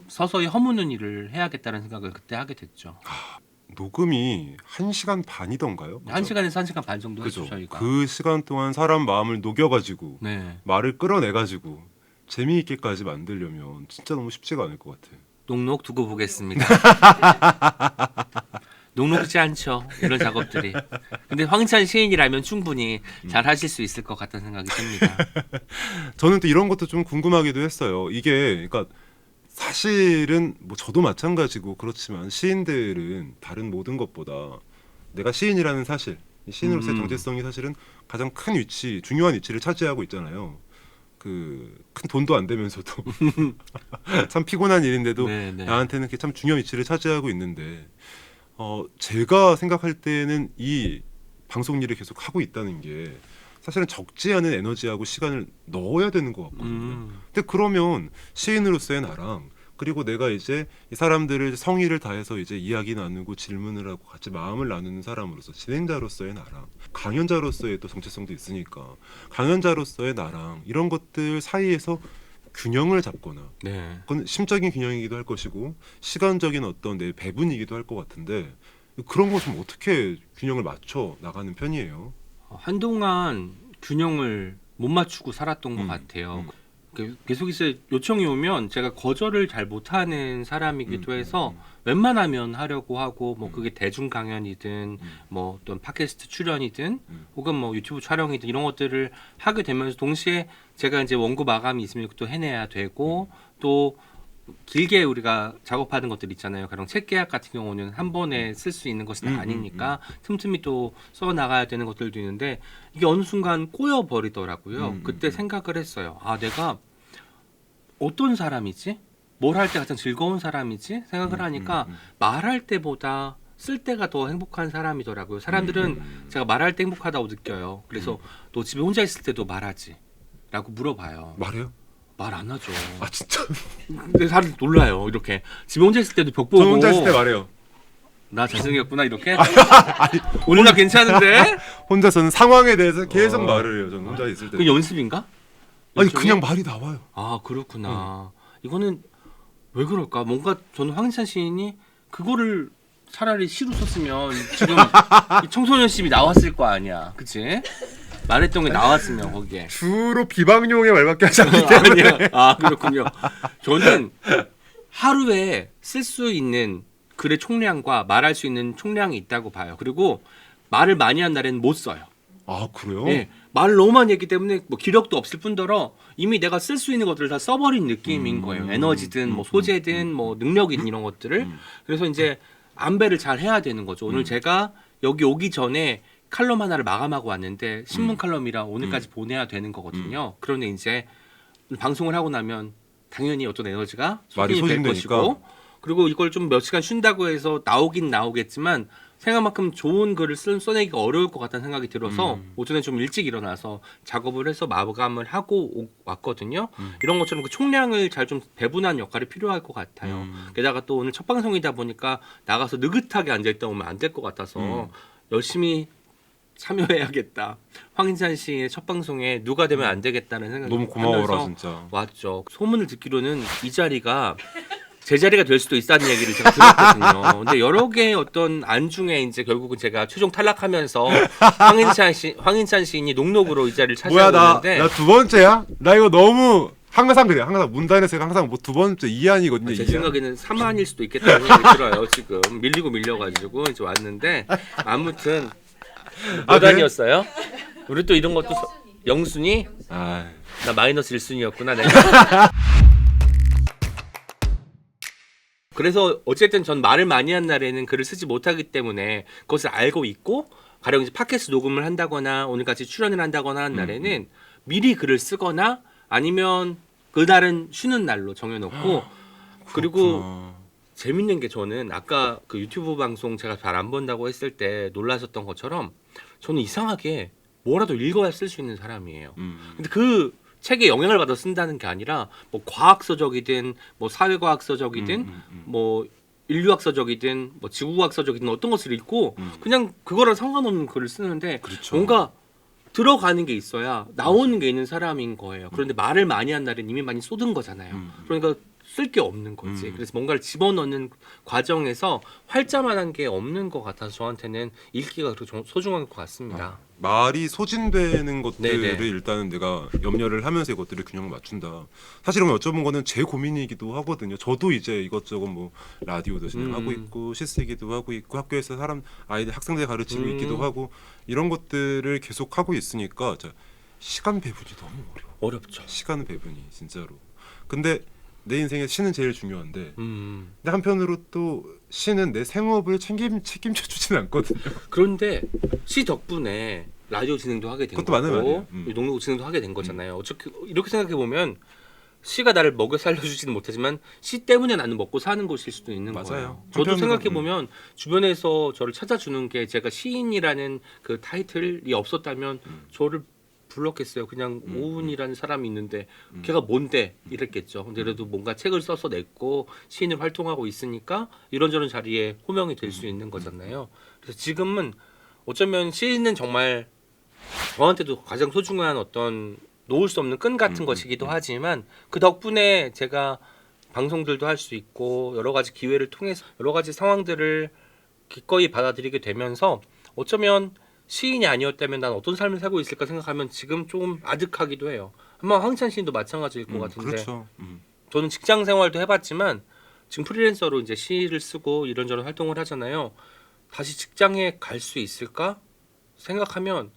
Speaker 2: 서서히 허무는 일을 해야겠다는 생각을 그때 하게 됐죠.
Speaker 1: 녹음이 1시간 반이던가요?
Speaker 2: 1시간에서 1시간 반 정도
Speaker 1: 그죠?
Speaker 2: 했죠 저희가.
Speaker 1: 그 시간 동안 사람 마음을 녹여가지고
Speaker 2: 네.
Speaker 1: 말을 끌어내가지고 재미있게까지 만들려면 진짜 너무 쉽지가 않을 것 같아요.
Speaker 2: 녹록 두고 보겠습니다. 녹록지 않죠 이런 작업들이. 근데 황인찬 시인이라면 충분히 잘 하실 수 있을 것 같다는 생각이 듭니다.
Speaker 1: 저는 또 이런 것도 좀 궁금하기도 했어요. 이게 그러니까 사실은 뭐 저도 마찬가지고 그렇지만 시인들은 다른 모든 것보다 내가 시인이라는 사실 이 시인으로서의 정체성이 사실은 가장 큰 위치, 중요한 위치를 차지하고 있잖아요. 그 큰 돈도 안 되면서도 참 피곤한 일인데도
Speaker 2: 네, 네.
Speaker 1: 나한테는 참 중요한 위치를 차지하고 있는데 제가 생각할 때는 이 방송 일을 계속 하고 있다는 게 사실은 적지 않은 에너지하고 시간을 넣어야 되는 것 같거든요. 근데 그러면 시인으로서의 나랑 그리고 내가 이제 이 사람들을 성의를 다해서 이제 이야기 나누고 질문을 하고 같이 마음을 나누는 사람으로서 진행자로서의 나랑 강연자로서의 또 정체성도 있으니까 강연자로서의 나랑 이런 것들 사이에서 균형을 잡거나
Speaker 2: 네.
Speaker 1: 그건 심적인 균형이기도 할 것이고 시간적인 어떤 내 배분이기도 할 것 같은데 그런 거 좀 어떻게 균형을 맞춰 나가는 편이에요?
Speaker 2: 한동안 균형을 못 맞추고 살았던 것 같아요. 계속 이제 요청이 오면 제가 거절을 잘 못하는 사람이기도 해서 웬만하면 하려고 하고 뭐 그게 대중 강연이든 뭐 어떤 팟캐스트 출연이든 혹은 뭐 유튜브 촬영이든 이런 것들을 하게 되면서 동시에 제가 이제 원고 마감이 있으면 또 해내야 되고 또 길게 우리가 작업하는 것들 있잖아요. 가령 책 계약 같은 경우는 한 번에 쓸 수 있는 것은 아니니까 틈틈이 또 써 나가야 되는 것들도 있는데 이게 어느 순간 꼬여 버리더라고요. 그때 생각을 했어요. 아, 내가 어떤 사람이지? 뭘 할 때 가장 즐거운 사람이지? 생각을 하니까 말할 때보다 쓸 때가 더 행복한 사람이더라고요. 사람들은 제가 말할 때 행복하다고 느껴요. 그래서 너 집에 혼자 있을 때도 말하지? 라고 물어봐요.
Speaker 1: 말해요?
Speaker 2: 말 안 하죠.
Speaker 1: 아 진짜?
Speaker 2: 근데 사람들 놀라요. 이렇게 집에 혼자 있을 때도 벽 보고
Speaker 1: 저 혼자 있을 때 말해요.
Speaker 2: 나 잘생겼구나 이렇게. 오늘 나 괜찮은데?
Speaker 1: 혼자서는 상황에 대해서 계속 말을 해요. 저는 혼자 있을 때.
Speaker 2: 그 연습인가?
Speaker 1: 아니
Speaker 2: 일종의?
Speaker 1: 그냥 말이 나와요.
Speaker 2: 아 그렇구나. 이거는 왜 그럴까? 뭔가 저는 황인찬 시인이 그거를 차라리 시로 썼으면 지금 이 청소년심이 나왔을 거 아니야, 그치? 말했던 게 나왔으면 거기에.
Speaker 1: 주로 비방용의 말밖에 하지 않기 때문에.
Speaker 2: 아니야. 아 그렇군요. 저는 하루에 쓸 수 있는 글의 총량과 말할 수 있는 총량이 있다고 봐요. 그리고 말을 많이 한 날에는 못 써요.
Speaker 1: 아 그래요?
Speaker 2: 예, 말을 너무 많이 했기 때문에 뭐 기력도 없을 뿐더러 이미 내가 쓸 수 있는 것들을 다 써버린 느낌인 거예요. 에너지든 뭐 소재든 뭐 능력이든 이런 것들을. 그래서 이제 안배를 잘 해야 되는 거죠. 오늘 제가 여기 오기 전에 칼럼 하나를 마감하고 왔는데 신문 칼럼이라 오늘까지 보내야 되는 거거든요. 그런데 이제 방송을 하고 나면 당연히 어떤 에너지가
Speaker 1: 말이
Speaker 2: 소진이 될
Speaker 1: 소진되니까.
Speaker 2: 것이고 그리고 이걸 좀 몇 시간 쉰다고 해서 나오긴 나오겠지만 생각만큼 좋은 글을 써내기가 어려울 것 같다는 생각이 들어서 오전에 좀 일찍 일어나서 작업을 해서 마감을 하고 왔거든요. 이런 것처럼 그 총량을 잘 좀 배분하는 역할이 필요할 것 같아요. 게다가 또 오늘 첫 방송이다 보니까 나가서 느긋하게 앉아있다 오면 안 될 것 같아서 열심히 참여해야겠다. 황인찬 씨의 첫 방송에 누가 되면 안 되겠다는 생각이
Speaker 1: 너무 고마워라
Speaker 2: 하면서
Speaker 1: 진짜.
Speaker 2: 왔죠. 소문을 듣기로는 이 자리가 제 자리가 될 수도 있다는 얘기를 제가 들었거든요. 근데 여러 개의 어떤 안중에 이제 결국은 제가 최종 탈락하면서 황인찬 시인이 녹록으로 이 자리를
Speaker 1: 뭐야
Speaker 2: 차지하고 있는데
Speaker 1: 나 두 번째야? 나 이거 너무 항상 그래. 항상 문단에서 항상 뭐 두 번째 이한이거든요.
Speaker 2: 제
Speaker 1: 이한.
Speaker 2: 생각에는 3한일 수도 있겠다는 생각이 들어요. 지금 밀리고 밀려가지고 이제 왔는데 아무튼 몇
Speaker 1: 그래?
Speaker 2: 단이었어요? 우리 또 이런 것도 영순이?
Speaker 1: 아,
Speaker 2: 나 마이너스 1순위였구나 내가. 그래서 어쨌든 전 말을 많이 한 날에는 글을 쓰지 못하기 때문에 그것을 알고 있고 가령 이제 팟캐스트 녹음을 한다거나 오늘같이 출연을 한다거나 한 날에는 미리 글을 쓰거나 아니면 그날은 쉬는 날로 정해놓고 그리고
Speaker 1: 그렇구나.
Speaker 2: 재밌는 게 저는 아까 그 유튜브 방송 제가 잘 안 본다고 했을 때 놀라셨던 것처럼 저는 이상하게 뭐라도 읽어야 쓸 수 있는 사람이에요. 근데 그 책에 영향을 받아 쓴다는 게 아니라 뭐 과학서적이든 뭐 사회과학서적이든 뭐 인류학서적이든 뭐 지구과학서적이든 어떤 것을 읽고 그냥 그거랑 상관없는 글을 쓰는데
Speaker 1: 그렇죠.
Speaker 2: 뭔가 들어가는 게 있어야 나오는 게 있는 사람인 거예요. 그런데 말을 많이 한 날은 이미 많이 쏟은 거잖아요. 그러니까 쓸 게 없는 거지. 그래서 뭔가를 집어넣는 과정에서 활자만한 게 없는 것 같아서 저한테는 읽기가 그렇게 소중한 것 같습니다.
Speaker 1: 말이 소진되는 것들을
Speaker 2: 네네.
Speaker 1: 일단은 내가 염려를 하면서 이것들을 균형을 맞춘다. 사실 오늘 여쭤본 거는 제 고민이기도 하거든요. 저도 이제 이것저것 뭐 라디오도 진행하고 있고 실세기도 하고 있고 학교에서 아이들 학생들 가르치고 있기도 하고 이런 것들을 계속 하고 있으니까 시간 배분이 너무 어려워.
Speaker 2: 어렵죠.
Speaker 1: 시간 배분이 진짜로. 근데 내 인생에 시는 제일 중요한데
Speaker 2: 음.
Speaker 1: 근데 한편으로 또 시는 내 생업을 책임져 주지는 않거든요.
Speaker 2: 그런데 시 덕분에 라디오 진행도 하게 된
Speaker 1: 그것도
Speaker 2: 거고
Speaker 1: 맞는 말이에요.
Speaker 2: 농구 진행도 하게 된 거잖아요. 어떻게 이렇게 생각해 보면 시가 나를 먹여 살려주지는 못하지만 시 때문에 나는 먹고 사는 것일 수도 있는
Speaker 1: 맞아요.
Speaker 2: 거예요. 저도
Speaker 1: 한편으로는,
Speaker 2: 생각해 보면 주변에서 저를 찾아주는 게 제가 시인이라는 그 타이틀이 없었다면 저를 불렀겠어요. 그냥 오은이라는 사람이 있는데 걔가 뭔데 이랬겠죠. 근데 그래도 뭔가 책을 써서 냈고 시인으로 활동하고 있으니까 이런저런 자리에 호명이 될 수 있는 거잖아요. 그래서 지금은 어쩌면 시인은 정말 저한테도 가장 소중한 어떤 놓을 수 없는 끈 같은 것이기도 하지만 그 덕분에 제가 방송들도 할 수 있고 여러 가지 기회를 통해서 여러 가지 상황들을 기꺼이 받아들이게 되면서 어쩌면 시인이 아니었다면 난 어떤 삶을 살고 있을까 생각하면 지금 조금 아득하기도 해요. 아마 황희찬 시인도 마찬가지일 것 같은데
Speaker 1: 그렇죠.
Speaker 2: 저는 직장 생활도 해봤지만 지금 프리랜서로 이제 시를 쓰고 이런저런 활동을 하잖아요. 다시 직장에 갈 수 있을까 생각하면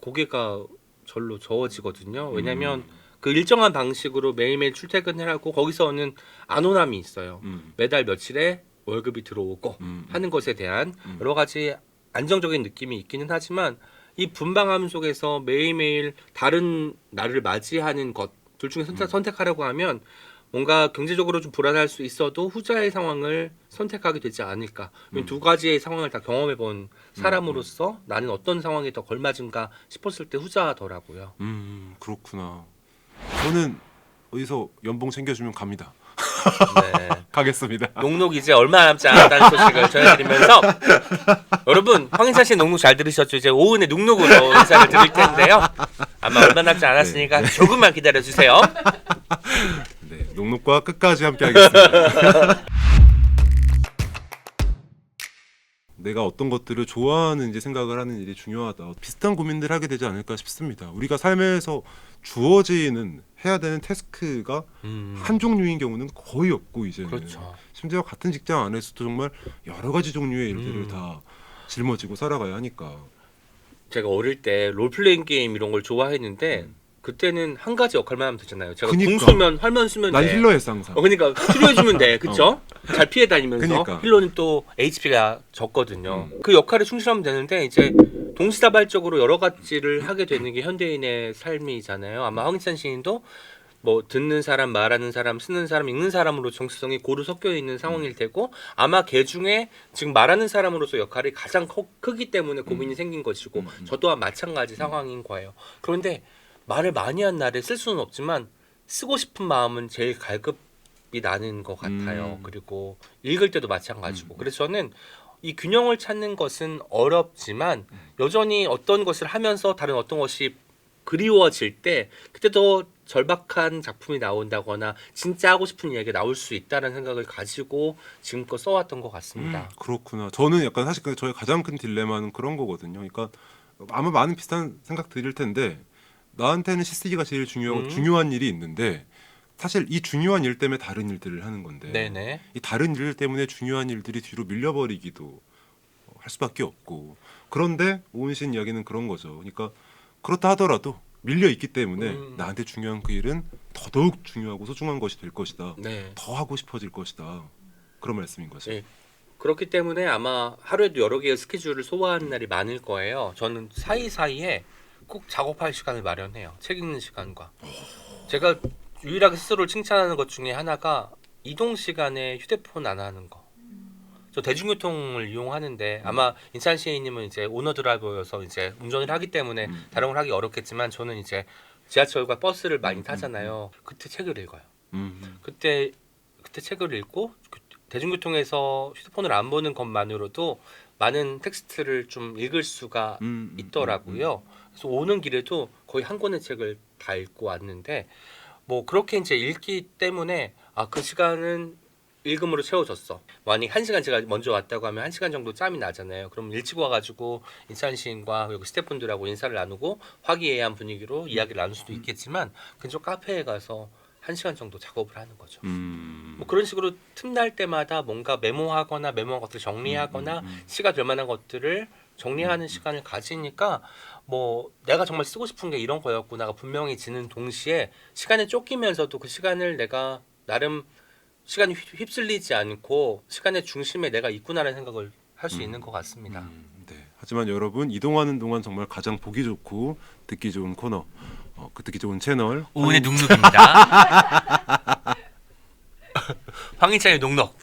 Speaker 2: 고개가 절로 저어지거든요. 왜냐하면 그 일정한 방식으로 매일매일 출퇴근을 하고 거기서는 안온함이 있어요. 매달 며칠에 월급이 들어오고 하는 것에 대한 여러 가지 안정적인 느낌이 있기는 하지만 이 분방함 속에서 매일매일 다른 나를 맞이하는 것 둘 중에 선택하려고 하면 뭔가 경제적으로 좀 불안할 수 있어도 후자의 상황을 선택하게 되지 않을까. 두 가지의 상황을 다 경험해본 사람으로서 나는 어떤 상황에 더 걸맞은가 싶었을 때 후자더라고요.
Speaker 1: 그렇구나. 저는 어디서 연봉 챙겨주면 갑니다.
Speaker 2: 네.
Speaker 1: 가겠습니다.
Speaker 2: 녹록 이제 얼마 남지 않았다는 소식을 전해드리면서 여러분 황인찬 씨 녹록 잘 들으셨죠? 이제 오은의 녹록으로 인사를 드릴 텐데요. 아마 얼마 남지 않았으니까 조금만 기다려주세요.
Speaker 1: 네, 녹록과 끝까지 함께 하겠습니다. 내가 어떤 것들을 좋아하는지 생각을 하는 일이 중요하다. 비슷한 고민들 하게 되지 않을까 싶습니다. 우리가 삶에서 주어지는 해야 되는 태스크가 한 종류인 경우는 거의 없고 이제는
Speaker 2: 그렇죠.
Speaker 1: 심지어 같은 직장 안에서도 정말 여러 가지 종류의 일들을 다 짊어지고 살아가야 하니까.
Speaker 2: 제가 어릴 때 롤플레잉 게임 이런 걸 좋아했는데 그때는 한 가지 역할만 하면 되잖아요. 제가
Speaker 1: 그니까.
Speaker 2: 궁 쏘면 활만 쏘면
Speaker 1: 난
Speaker 2: 돼.
Speaker 1: 힐러였어 항상.
Speaker 2: 그러니까 치료해주면 돼, 그쵸? 잘 피해 다니면서
Speaker 1: 그니까.
Speaker 2: 힐러는 또 HP가 적거든요. 그 역할에 충실하면 되는데 이제 동시다발적으로 여러 가지를 하게 되는 게 현대인의 삶이잖아요. 아마 황희찬 시인도 뭐 듣는 사람, 말하는 사람, 쓰는 사람, 읽는 사람으로 정체성이 고루 섞여 있는 상황일 테고 아마 걔 중에 지금 말하는 사람으로서 역할이 가장 크기 때문에 고민이 생긴 것이고 저 또한 마찬가지 상황인 거예요. 그런데 말을 많이 한 날에 쓸 수는 없지만 쓰고 싶은 마음은 제일 갈급이 나는 것 같아요. 그리고 읽을 때도 마찬가지고. 그래서 저는 이 균형을 찾는 것은 어렵지만 여전히 어떤 것을 하면서 다른 어떤 것이 그리워질 때 그때 더 절박한 작품이 나온다거나 진짜 하고 싶은 이야기가 나올 수 있다는 생각을 가지고 지금껏 써왔던 것 같습니다.
Speaker 1: 그렇구나. 저는 약간 사실 저의 가장 큰 딜레마는 그런 거거든요. 그러니까 아마 많은 비슷한 생각 드릴 텐데 나한테는 시쓰기가 제일 중요한 일이 있는데 사실 이 중요한 일 때문에 다른 일들을 하는 건데
Speaker 2: 네네.
Speaker 1: 이 다른 일 때문에 중요한 일들이 뒤로 밀려버리기도 할 수밖에 없고 그런데 오은신 이야기는 그런 거죠. 그러니까 그렇다 하더라도 밀려 있기 때문에 나한테 중요한 그 일은 더더욱 중요하고 소중한 것이 될 것이다.
Speaker 2: 네.
Speaker 1: 더 하고 싶어질 것이다. 그런 말씀인 거죠.
Speaker 2: 네. 그렇기 때문에 아마 하루에도 여러 개의 스케줄을 소화하는 날이 많을 거예요. 저는 사이사이에 꼭 작업할 시간을 마련해요. 책 읽는 시간과. 제가 유일하게 스스로를 칭찬하는 것 중에 하나가 이동 시간에 휴대폰 안 하는 거. 저 대중교통을 이용하는데 아마 인찬 시인님은 이제 오너 드라이버여서 이제 운전을 하기 때문에 다른 걸 하기 어렵겠지만 저는 이제 지하철과 버스를 많이 타잖아요. 그때 책을 읽어요. 그때 책을 읽고 대중교통에서 휴대폰을 안 보는 것만으로도 많은 텍스트를 좀 읽을 수가 있더라고요. 그래서 오는 길에도 거의 한 권의 책을 다 읽고 왔는데 뭐 그렇게 이제 읽기 때문에 그 시간은 읽음으로 채워졌어. 만약 1시간 제가 먼저 왔다고 하면 1시간 정도 짬이 나잖아요. 그럼 일찍 와가지고 인찬 시인과 여기 스태프분들하고 인사를 나누고 화기애애한 분위기로 이야기를 나눌 수도 있겠지만 근처 카페에 가서 1시간 정도 작업을 하는 거죠. 뭐 그런 식으로 틈날 때마다 뭔가 메모하거나 메모한 것들을 정리하거나 시가 될 만한 것들을 정리하는 시간을 가지니까 뭐 내가 정말 쓰고 싶은 게 이런 거였구나가 분명히 지는 동시에 시간에 쫓기면서도 그 시간을 내가
Speaker 3: 나름 시간이 휩쓸리지 않고 시간의 중심에 내가 있구나라는 생각을 할 수 있는 것 같습니다.
Speaker 1: 네. 하지만 여러분 이동하는 동안 정말 가장 보기 좋고 듣기 좋은 코너, 그 듣기 좋은 채널
Speaker 3: 오은의 눅눅입니다. 황희찬의 눅눅.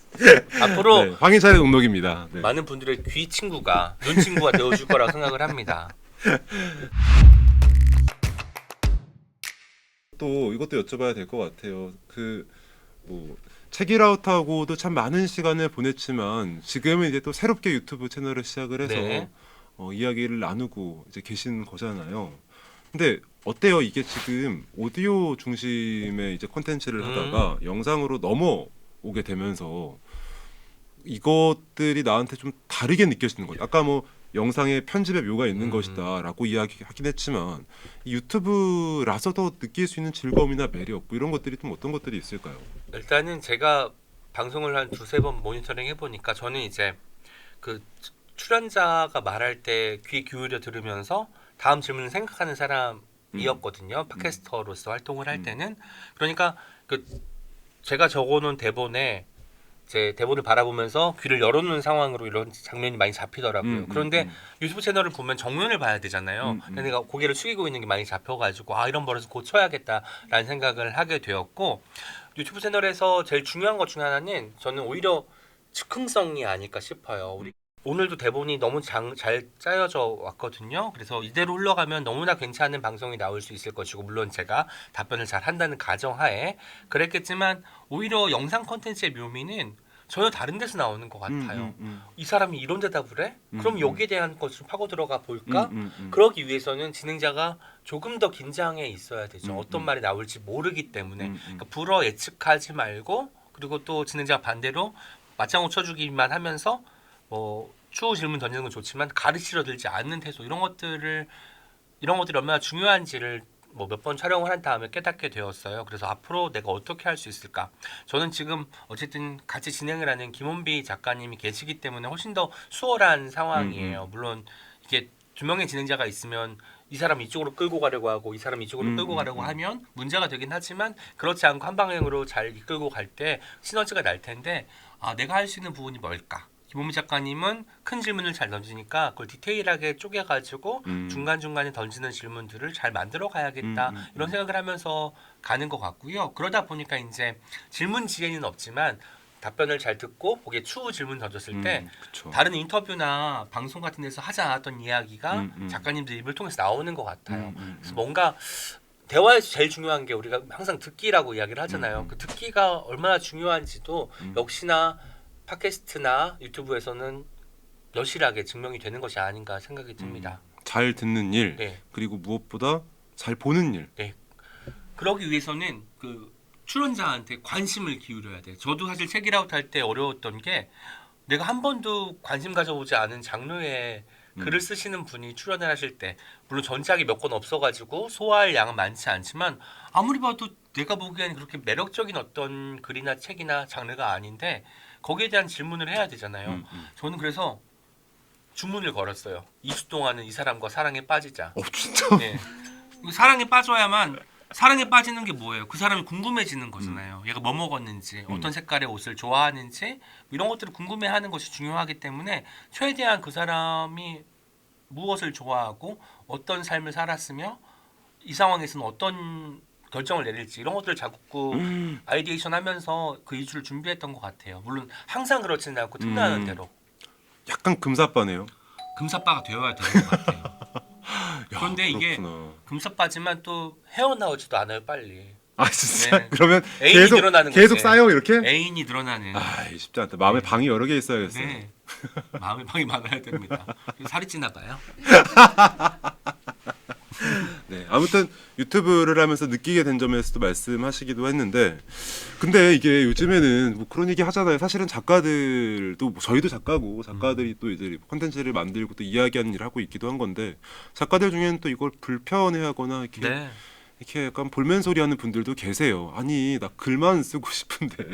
Speaker 3: 앞으로
Speaker 1: 네, 황희찬의 녹록입니다. 네.
Speaker 3: 많은 분들의 귀 친구가 눈 친구가 되어줄 거라고 생각을 합니다.
Speaker 1: 또 이것도 여쭤봐야 될 것 같아요. 뭐 책이라웃하고도 참 많은 시간을 보냈지만 지금은 이제 또 새롭게 유튜브 채널을 시작을 해서
Speaker 3: 네.
Speaker 1: 이야기를 나누고 이제 계신 거잖아요. 근데 어때요? 이게 지금 오디오 중심의 이제 콘텐츠를 하다가 영상으로 넘어오게 되면서 이것들이 나한테 좀 다르게 느껴지는 거예요. 아까 뭐 영상에 편집의 묘가 있는 것이다라고 이야기하긴 했지만 이 유튜브라서 더 느낄 수 있는 즐거움이나 매력 뭐 이런 것들이 좀 어떤 것들이 있을까요?
Speaker 3: 일단은 제가 방송을 한 두세 번 모니터링 해보니까 저는 이제 그 출연자가 말할 때 귀 기울여 들으면서 다음 질문을 생각하는 사람이었거든요. 팟캐스터로서 활동을 할 때는. 그러니까 그 제가 적어놓은 대본에 제 대본을 바라보면서 귀를 열어놓는 상황으로 이런 장면이 많이 잡히더라고요. 그런데 유튜브 채널을 보면 정면을 봐야 되잖아요. 근데 내가 고개를 숙이고 있는 게 많이 잡혀가지고 이런 버릇을 고쳐야겠다라는 생각을 하게 되었고, 유튜브 채널에서 제일 중요한 것 중에 하나는 저는 오히려 즉흥성이 아닐까 싶어요. 오늘도 대본이 너무 잘 짜여져 왔거든요. 그래서 이대로 흘러가면 너무나 괜찮은 방송이 나올 수 있을 것이고, 물론 제가 답변을 잘 한다는 가정하에 그랬겠지만 오히려 영상 콘텐츠의 묘미는 전혀 다른 데서 나오는 것 같아요. 이 사람이 이런 대답을 해? 그럼 여기에 대한 것을 좀 파고 들어가 볼까? 그러기 위해서는 진행자가 조금 더 긴장해 있어야 되죠. 어떤 말이 나올지 모르기 때문에. 그러니까 불어 예측하지 말고, 그리고 또 진행자가 반대로 맞장구 쳐주기만 하면서 추후 질문 던지는 건 좋지만 가르치려 들지 않는 태도, 이런 것들이 얼마나 중요한지를 몇 번 촬영을 한 다음에 깨닫게 되었어요. 그래서 앞으로 내가 어떻게 할 수 있을까? 저는 지금 어쨌든 같이 진행을 하는 김원비 작가님이 계시기 때문에 훨씬 더 수월한 상황이에요. 물론 이게 두 명의 진행자가 있으면 이 사람 이쪽으로 끌고 가려고 하고 이 사람 이쪽으로 끌고 가려고 하면 문제가 되긴 하지만, 그렇지 않고 한 방향으로 잘 이끌고 갈 때 시너지가 날 텐데, 내가 할 수 있는 부분이 뭘까? 김원미 작가님은 큰 질문을 잘 던지니까 그걸 디테일하게 쪼개가지고 중간중간에 던지는 질문들을 잘 만들어 가야겠다, 이런 생각을 하면서 가는 것 같고요. 그러다 보니까 이제 질문 지혜는 없지만 답변을 잘 듣고 거기에 추후 질문 던졌을 때
Speaker 1: 그쵸.
Speaker 3: 다른 인터뷰나 방송 같은 데서 하지 않았던 이야기가 작가님들 입을 통해서 나오는 것 같아요. 그래서 뭔가 대화에서 제일 중요한 게 우리가 항상 듣기라고 이야기를 하잖아요. 그 듣기가 얼마나 중요한지도 역시나 팟캐스트나 유튜브에서는 여실하게 증명이 되는 것이 아닌가 생각이 듭니다.
Speaker 1: 잘 듣는 일,
Speaker 3: 네.
Speaker 1: 그리고 무엇보다 잘 보는 일.
Speaker 3: 네. 그러기 위해서는 그 출연자한테 관심을 기울여야 돼. 저도 사실 책이라웃 할 때 어려웠던 게, 내가 한 번도 관심 가져보지 않은 장르의 글을 쓰시는 분이 출연을 하실 때, 물론 전작이 몇 권 없어가지고 소화할 양은 많지 않지만 아무리 봐도 내가 보기에는 그렇게 매력적인 어떤 글이나 책이나 장르가 아닌데 거기에 대한 질문을 해야 되잖아요. 저는 그래서 주문을 걸었어요. 2주 동안은 이 사람과 사랑에 빠지자.
Speaker 1: 진짜?
Speaker 3: 네. 사랑에 빠져야만, 사랑에 빠지는 게 뭐예요? 그 사람이 궁금해지는 거잖아요. 얘가 뭐 먹었는지, 어떤 색깔의 옷을 좋아하는지, 이런 것들을 궁금해하는 것이 중요하기 때문에 최대한 그 사람이 무엇을 좋아하고 어떤 삶을 살았으며 이 상황에서는 어떤 결정을 내릴지, 이런 것들을 자꾸 아이디에이션 하면서 그 2주를 준비했던 것 같아요. 물론 항상 그렇지는 않고 틈나는 대로.
Speaker 1: 약간 금사빠네요.
Speaker 3: 금사빠가 되어야 되는 것 같아요. 그런데 이게
Speaker 1: 그렇구나.
Speaker 3: 금사빠지만 또 헤어나오지도 않아요, 빨리.
Speaker 1: 진짜?
Speaker 3: 네.
Speaker 1: 그러면
Speaker 3: 애인이 늘어나는
Speaker 1: 계속
Speaker 3: 거지.
Speaker 1: 쌓여 이렇게?
Speaker 3: 애인이 늘어나는.
Speaker 1: 쉽지 않다. 마음에 방이 여러 개 있어야겠어요.
Speaker 3: 네. 마음의 방이 많아야 됩니다. 살이 찌나 봐요.
Speaker 1: 네, 아무튼 유튜브를 하면서 느끼게 된 점에서도 말씀하시기도 했는데, 근데 이게 요즘에는 뭐 그런 얘기 하잖아요. 사실은 작가들도 저희도 작가고 작가들이 또 이제 콘텐츠를 만들고 또 이야기하는 일을 하고 있기도 한 건데, 작가들 중에는 또 이걸 불편해하거나 이렇게
Speaker 3: 네.
Speaker 1: 이렇게 약간 볼멘소리하는 분들도 계세요. 아니 나 글만 쓰고 싶은데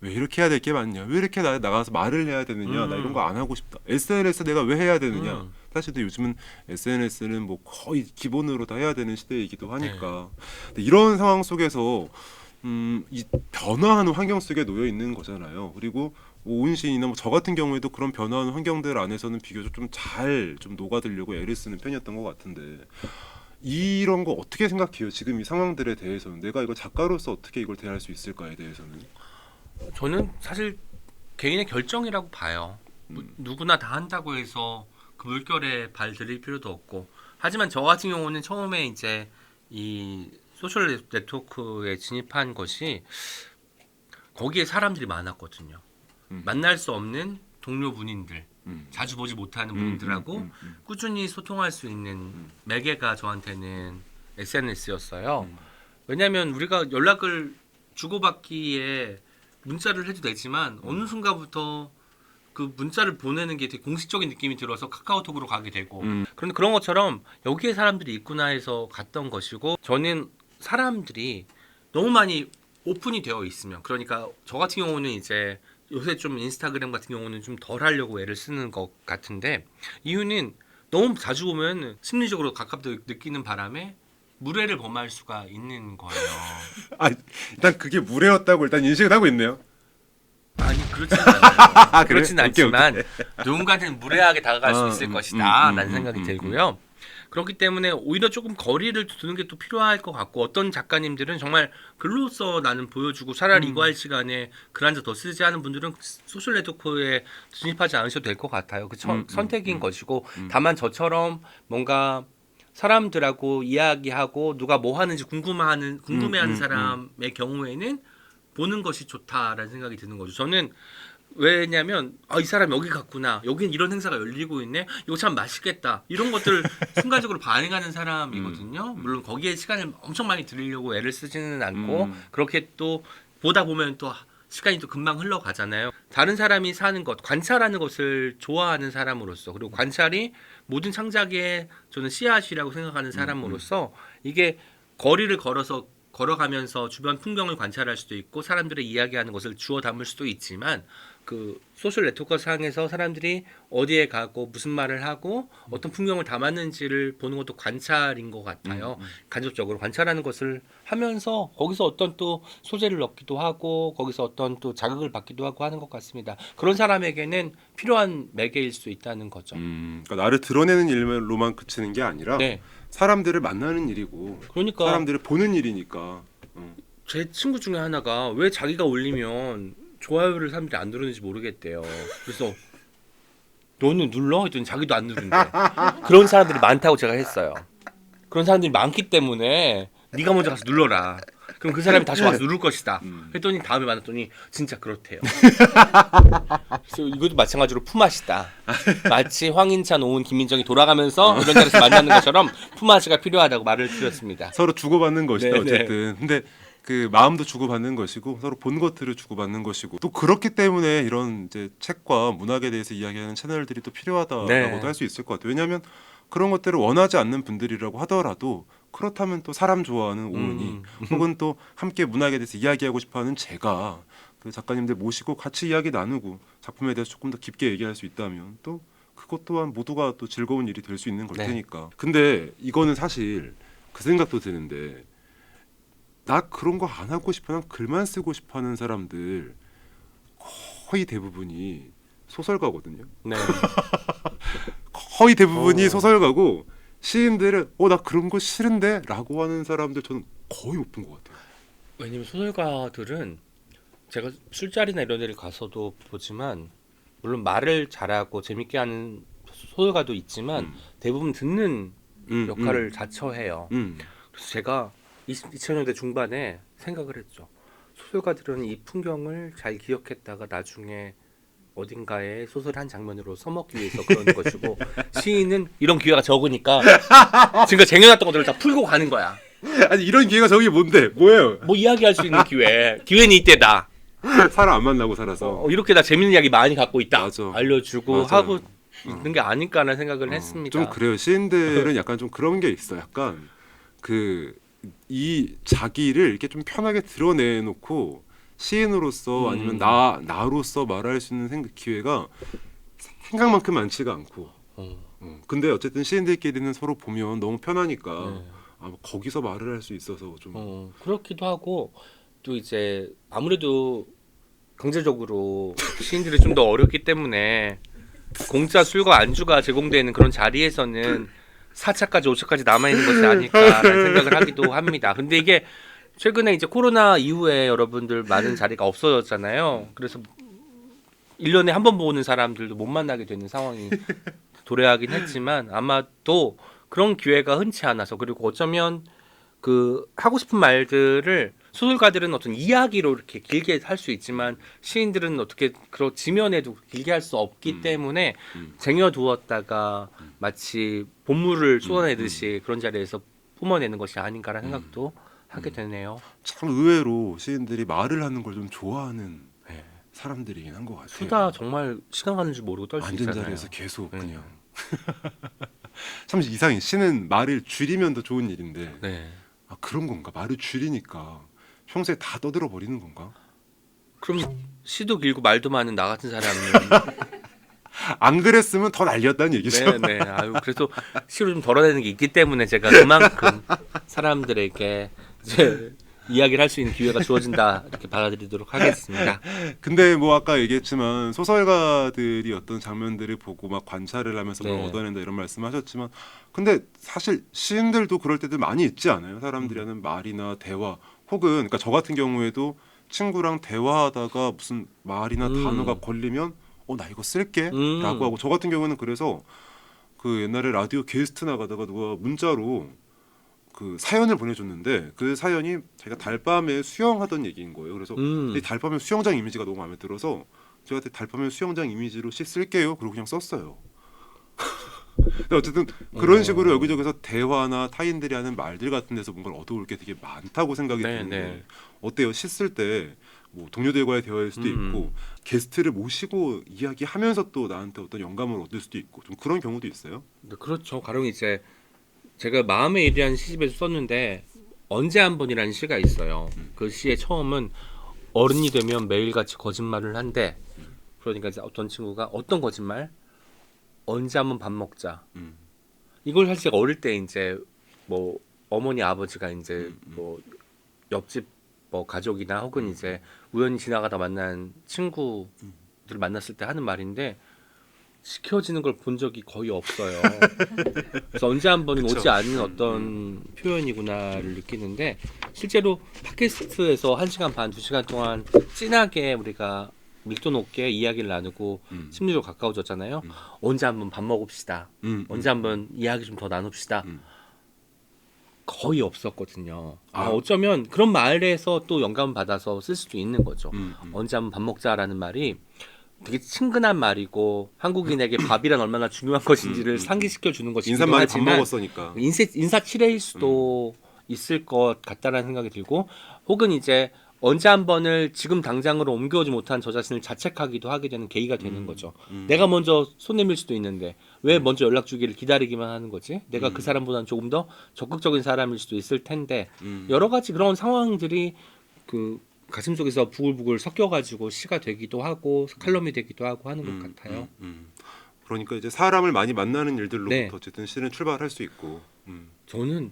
Speaker 1: 왜 이렇게 해야 될 게 많냐? 왜 이렇게 나가서 말을 해야 되느냐? 나 이런 거 안 하고 싶다. SNS 내가 왜 해야 되느냐? 사실 요즘은 SNS는 뭐 거의 기본으로 다 해야 되는 시대이기도 하니까. 근데 이런 상황 속에서 이 변화하는 환경 속에 놓여 있는 거잖아요. 그리고 오은 시인이나 저 같은 경우에도 그런 변화하는 환경들 안에서는 비교적 좀 잘 좀 녹아들려고 애를 쓰는 편이었던 것 같은데 이런 거 어떻게 생각해요? 지금 이 상황들에 대해서는 내가 이거 작가로서 어떻게 이걸 대할 수 있을까에 대해서는.
Speaker 2: 저는 사실 개인의 결정이라고 봐요. 누구나 다 한다고 해서 그 물결에 발 들일 필요도 없고. 하지만 저 같은 경우는 처음에 이제 이 소셜 네트워크에 진입한 것이 거기에 사람들이 많았거든요. 만날 수 없는 동료 분인들, 자주 보지 못하는 분들하고 꾸준히 소통할 수 있는 매개가 저한테는 SNS였어요. 왜냐하면 우리가 연락을 주고받기에 문자를 해도 되지만 어느 순간부터 그 문자를 보내는 게 되게 공식적인 느낌이 들어서 카카오톡으로 가게 되고 그런데 그런 것처럼 여기에 사람들이 있구나 해서 갔던 것이고 저는 사람들이 너무 많이 오픈이 되어 있으면 그러니까 저 같은 경우는 이제 요새 좀 인스타그램 같은 경우는 좀 덜 하려고 애를 쓰는 것 같은데 이유는 너무 자주 보면 심리적으로 가깝게 느끼는 바람에 무례를 범할 수가 있는 거예요.
Speaker 1: 아 일단 그게 무례였다고 일단 인식을 하고 있네요.
Speaker 2: 아니 그렇진 않아요.
Speaker 1: 그래?
Speaker 2: 그렇진
Speaker 1: 오케이,
Speaker 2: 않지만 누군가한테는 무례하게 다가갈 수 있을 것이다 라는 생각이 들고요. 그렇기 때문에 오히려 조금 거리를 두는 게 또 필요할 것 같고 어떤 작가님들은 정말 글로써 나는 보여주고 차라리 이거 할 시간에 글 한 자 더 쓰지 하는 분들은 소셜 네트워크에 진입하지 않으셔도 될 것 같아요. 그 선택인 것이고 다만 저처럼 뭔가 사람들하고 이야기하고 누가 뭐 하는지 궁금해하는 사람의 경우에는 보는 것이 좋다라는 생각이 드는 거죠. 저는 왜냐면 이 사람 여기 갔구나. 여긴 이런 행사가 열리고 있네. 이거 참 맛있겠다. 이런 것들을 순간적으로 반응하는 사람이거든요. 물론 거기에 시간을 엄청 많이 들이려고 애를 쓰지는 않고 그렇게 또 보다 보면 또 시간이 또 금방 흘러가잖아요. 다른 사람이 사는 것, 관찰하는 것을 좋아하는 사람으로서 그리고 관찰이 모든 창작의 저는 씨앗이라고 생각하는 사람으로서 이게 거리를 걸어가면서 주변 풍경을 관찰할 수도 있고 사람들의 이야기하는 것을 주워 담을 수도 있지만 그 소셜 네트워크 상에서 사람들이 어디에 가고 무슨 말을 하고 어떤 풍경을 담았는지를 보는 것도 관찰인 것 같아요. 간접적으로 관찰하는 것을 하면서 거기서 어떤 또 소재를 얻기도 하고 거기서 어떤 또 자극을 받기도 하고 하는 것 같습니다. 그런 사람에게는 필요한 매개일 수 있다는 거죠.
Speaker 1: 그러니까 나를 드러내는 일로만 그치는 게 아니라
Speaker 2: 네.
Speaker 1: 사람들을 만나는 일이고
Speaker 2: 그러니까
Speaker 1: 사람들을 보는 일이니까.
Speaker 2: 제 친구 중에 하나가 왜 자기가 올리면 좋아요를 사람들이 안 누르는지 모르겠대요. 그래서 너는 눌러? 했더니 자기도 안 누른대. 그런 사람들이 많다고 제가 했어요. 그런 사람들이 많기 때문에 네가 먼저 가서 눌러라. 그럼 그 사람이 다시 와서 누를 것이다. 했더니 다음에 만났더니 진짜 그렇대요. 그래서 이것도 마찬가지로 품앗이다. 마치 황인찬, 오은, 김민정이 돌아가면서 이런 자리에서 만나는 것처럼 품앗이가 필요하다고 말을 드렸습니다.
Speaker 1: 서로 주고받는 것이다.
Speaker 2: 네,
Speaker 1: 어쨌든. 근데 그 마음도 주고받는 것이고 서로 본 것들을 주고받는 것이고 또 그렇기 때문에 이런 이제 책과 문학에 대해서 이야기하는 채널들이 또 필요하다라고도
Speaker 2: 네.
Speaker 1: 할 수 있을 것 같아요. 왜냐하면 그런 것들을 원하지 않는 분들이라고 하더라도 그렇다면 또 사람 좋아하는 오은이 혹은 또 함께 문학에 대해서 이야기하고 싶어하는 제가 그 작가님들 모시고 같이 이야기 나누고 작품에 대해서 조금 더 깊게 얘기할 수 있다면 또 그것 또한 모두가 또 즐거운 일이 될 수 있는 걸
Speaker 2: 네.
Speaker 1: 테니까. 근데 이거는 사실 그 생각도 드는데 나 그런 거 안 하고 싶어 난 글만 쓰고 싶어하는 사람들 거의 대부분이 소설가거든요.
Speaker 2: 네.
Speaker 1: 거의 대부분이 소설가고 시인들은 나 그런 거 싫은데 라고 하는 사람들 저는 거의 못 본 것 같아요.
Speaker 2: 왜냐면 소설가들은 제가 술자리나 이런 데를 가서도 보지만 물론 말을 잘하고 재밌게 하는 소설가도 있지만 대부분 듣는 역할을 자처해요. 그래서 제가 2000년대 중반에 생각을 했죠. 소설가들은 이 풍경을 잘 기억했다가 나중에 어딘가에 소설 한 장면으로 써먹기 위해서 그러는 것이고 시인은 이런 기회가 적으니까 지금까지 쟁여놨던 것들을 다 풀고 가는 거야.
Speaker 1: 아니 이런 기회가 저기 뭔데? 뭐예요?
Speaker 2: 뭐 이야기할 수 있는 기회는 이때다.
Speaker 1: 사람 안 만나고 살아서.
Speaker 2: 이렇게 나 재밌는 이야기 많이 갖고 있다.
Speaker 1: 맞아.
Speaker 2: 알려주고
Speaker 1: 맞아요.
Speaker 2: 하고 있는 게 아닐까라는 생각을 했습니다.
Speaker 1: 좀 그래요. 시인들은 약간 좀 그런 게 있어. 약간 이 자기를 이렇게 좀 편하게 드러내놓고 시인으로서 아니면 나로서 말할 수 있는 기회가 생각만큼 많지가 않고. 근데 어쨌든 시인들끼리는 서로 보면 너무 편하니까 거기서 말을 할 수 있어서 좀.
Speaker 2: 그렇기도 하고 또 이제 아무래도 경제적으로 시인들이 좀 더 어렵기 때문에 공짜 술과 안주가 제공되는 그런 자리에서는 4차까지 5차까지 남아 있는 것이 아닐까라는 생각을 하기도 합니다. 근데 이게 최근에 이제 코로나 이후에 여러분들 많은 자리가 없어졌잖아요. 그래서 1년에 한 번 보는 사람들도 못 만나게 되는 상황이 도래하긴 했지만 아마도 그런 기회가 흔치 않아서 그리고 어쩌면 그 하고 싶은 말들을 소설가들은 어떤 이야기로 이렇게 길게 할 수 있지만 시인들은 어떻게 그런 지면에도 길게 할 수 없기 때문에 쟁여두었다가 마치 본물을 쏟아내듯이 그런 자리에서 뿜어내는 것이 아닌가라는 생각도 하게 되네요.
Speaker 1: 참 의외로 시인들이 말을 하는 걸 좀 좋아하는
Speaker 2: 네.
Speaker 1: 사람들이긴 한 것 같아요.
Speaker 2: 수다 정말 시간 가는 줄 모르고 떨 수
Speaker 1: 앉은
Speaker 2: 있잖아요.
Speaker 1: 자리에서 계속
Speaker 2: 네.
Speaker 1: 그냥 참 이상해. 시는 말을 줄이면 더 좋은 일인데
Speaker 2: 네.
Speaker 1: 아 그런 건가? 말을 줄이니까 평소에 다 떠들어 버리는 건가?
Speaker 2: 그럼 시도 길고 말도 많은 나 같은 사람은
Speaker 1: 안 그랬으면 더 날렸다는 얘기죠.
Speaker 2: 네네. 아유 그래도 시로 좀 덜어내는 게 있기 때문에 제가 그만큼 사람들에게 이제 이야기를 할 수 있는 기회가 주어진다 이렇게 받아들이도록 하겠습니다.
Speaker 1: 근데 뭐 아까 얘기했지만 소설가들이 어떤 장면들을 보고 막 관찰을 하면서 뭘
Speaker 2: 네.
Speaker 1: 얻어낸다 이런 말씀하셨지만 근데 사실 시인들도 그럴 때도 많이 있지 않아요? 사람들이 하는 말이나 대화 혹은 그러니까 저 같은 경우에도 친구랑 대화하다가 무슨 말이나 단어가 걸리면 나 이거 쓸게라고 하고 저 같은 경우는 그래서 그 옛날에 라디오 게스트 나가다가 누가 문자로 그 사연을 보내줬는데 그 사연이 자기가 달밤에 수영하던 얘기인 거예요. 그래서 이 달밤에 수영장 이미지가 너무 마음에 들어서 제가 달밤에 수영장 이미지로 시 쓸게요. 그리고 그냥 썼어요. 근데 어쨌든 그런 식으로 여기저기서 대화나 타인들이 하는 말들 같은 데서 뭔가를 얻어올 게 되게 많다고 생각이
Speaker 2: 네,
Speaker 1: 드는데
Speaker 2: 네.
Speaker 1: 어때요? 시 쓸 때 뭐 동료들과의 대화일 수도 있고 게스트를 모시고 이야기하면서 또 나한테 어떤 영감을 얻을 수도 있고 좀 그런 경우도 있어요.
Speaker 2: 네, 그렇죠. 가령 이제 제가 마음의 일이라는 시집에서 썼는데 언제 한 번이라는 시가 있어요. 그 시의 처음은 어른이 되면 매일같이 거짓말을 한대. 그러니까 이제 어떤 친구가 어떤 거짓말? 언제 한번 밥 먹자. 이걸 사실 제가 어릴 때 이제 뭐 어머니 아버지가 이제 뭐 옆집 뭐 가족이나 혹은 이제 우연히 지나가다 만난 친구들 만났을 때 하는 말인데 지켜지는 걸 본 적이 거의 없어요. 그래서 언제 한 번은 오지 않는 어떤 표현이구나를 느끼는데 실제로 팟캐스트에서 1시간 반, 2시간 동안 진하게 우리가 밀도 높게 이야기를 나누고 심리적으로 가까워졌잖아요. 언제 한번 밥 먹읍시다. 언제 한번 이야기 좀 더 나눕시다. 거의 없었거든요. 어쩌면 그런 말에서 또 영감을 받아서 쓸 수도 있는 거죠. 언제 한번 밥 먹자라는 말이 되게 친근한 말이고 한국인에게 밥이란 얼마나 중요한 것인지를 상기시켜 주는 것이기도
Speaker 1: 인사말이 밥
Speaker 2: 하지만
Speaker 1: 먹었으니까.
Speaker 2: 인사치레일 수도 있을 것 같다라는 생각이 들고 혹은 이제 언제 한 번을 지금 당장으로 옮겨오지 못한 저 자신을 자책하기도 하게 되는 계기가 되는 거죠. 내가 먼저 손 내밀 수도 있는데 왜 먼저 연락 주기를 기다리기만 하는 거지? 내가 그 사람보다는 조금 더 적극적인 사람일 수도 있을 텐데 여러 가지 그런 상황들이 그 가슴속에서 부글부글 섞여가지고 시가 되기도 하고 칼럼이 되기도 하고 하는 것 같아요.
Speaker 1: 그러니까 이제 사람을 많이 만나는 일들로부터
Speaker 2: 네.
Speaker 1: 어쨌든 시는 출발할 수 있고.
Speaker 2: 저는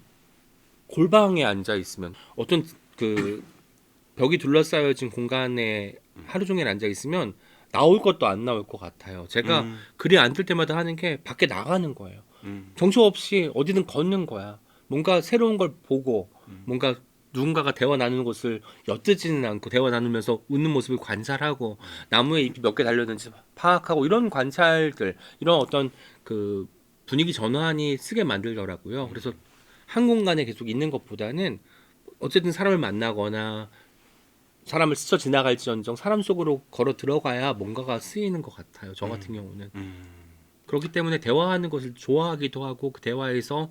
Speaker 2: 골방에 앉아 있으면 어떤 그 벽이 둘러싸여진 공간에 하루 종일 앉아 있으면 나올 것도 안 나올 것 같아요. 제가 글이 안 뜰 때마다 하는 게 밖에 나가는 거예요. 정처 없이 어디든 걷는 거야. 뭔가 새로운 걸 보고 뭔가 누군가가 대화 나누는 것을 엿듣지는 않고 대화 나누면서 웃는 모습을 관찰하고 나무에 잎이 몇 개 달렸는지 파악하고 이런 관찰들 이런 어떤 그 분위기 전환이 쓰게 만들더라고요. 그래서 한 공간에 계속 있는 것보다는 어쨌든 사람을 만나거나 사람을 스쳐 지나갈지언정 사람 속으로 걸어 들어가야 뭔가가 쓰이는 것 같아요. 저 같은 경우는 그렇기 때문에 대화하는 것을 좋아하기도 하고 그 대화에서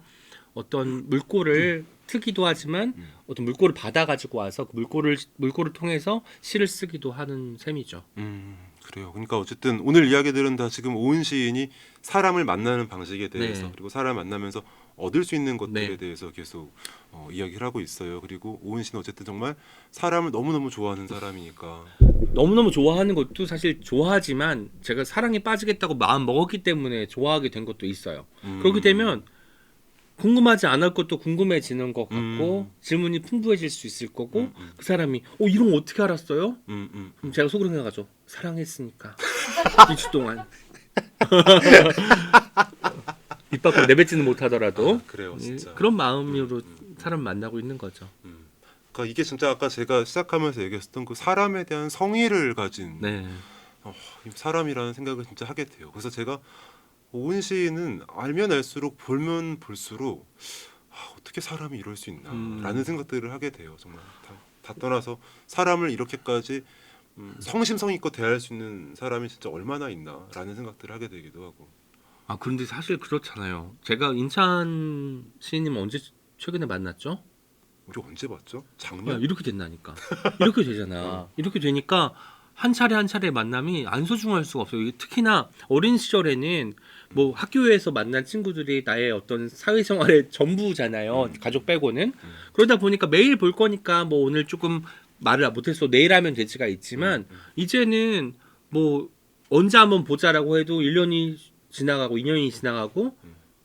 Speaker 2: 어떤 물꼬를 트기도 하지만 어떤 물꼬를 받아 가지고 와서 그 물꼬를 통해서 시를 쓰기도 하는 셈이죠.
Speaker 1: 그래요. 그러니까 어쨌든 오늘 이야기들은 다 지금 오은 시인이 사람을 만나는 방식에 대해서
Speaker 2: 네.
Speaker 1: 그리고 사람을 만나면서 얻을 수 있는 것들에
Speaker 2: 네.
Speaker 1: 대해서 계속 이야기를 하고 있어요. 그리고 오은 씨는 어쨌든 정말 사람을 너무너무 좋아하는 사람이니까
Speaker 2: 너무너무 좋아하는 것도 사실 좋아하지만 제가 사랑에 빠지겠다고 마음 먹었기 때문에 좋아하게 된 것도 있어요. 그렇게 되면 궁금하지 않을 것도 궁금해지는 것 같고 질문이 풍부해질 수 있을 거고 그 사람이 이런 거 어떻게 알았어요? 그럼 제가 속으로 생각하죠. 사랑했으니까 2주 동안 입 밖으로 내뱉지는 못하더라도
Speaker 1: 그래요, 진짜.
Speaker 2: 그런 마음으로 사람 만나고 있는 거죠.
Speaker 1: 그러니까 이게 진짜 아까 제가 시작하면서 얘기했었던 그 사람에 대한 성의를 가진
Speaker 2: 네.
Speaker 1: 이 사람이라는 생각을 진짜 하게 돼요. 그래서 제가 오은 시인은 알면 알수록 보면 볼수록 어떻게 사람이 이럴 수 있나라는 생각들을 하게 돼요. 정말 다 떠나서 사람을 이렇게까지 성심성의껏 대할 수 있는 사람이 진짜 얼마나 있나라는 생각들을 하게 되기도 하고.
Speaker 2: 그런데 사실 그렇잖아요. 제가 인찬 시인님 언제 최근에 만났죠?
Speaker 1: 우리 언제 봤죠? 작년?
Speaker 2: 이렇게 된다니까. 이렇게 되잖아. 이렇게 되니까 한 차례 한 차례 만남이 안 소중할 수가 없어요. 특히나 어린 시절에는 뭐 학교에서 만난 친구들이 나의 어떤 사회생활의 전부잖아요. 가족 빼고는. 그러다 보니까 매일 볼 거니까 뭐 오늘 조금 말을 못해서 내일 하면 되지가 있지만 이제는 뭐 언제 한번 보자라고 해도 1년이 지나가고 2년이 지나가고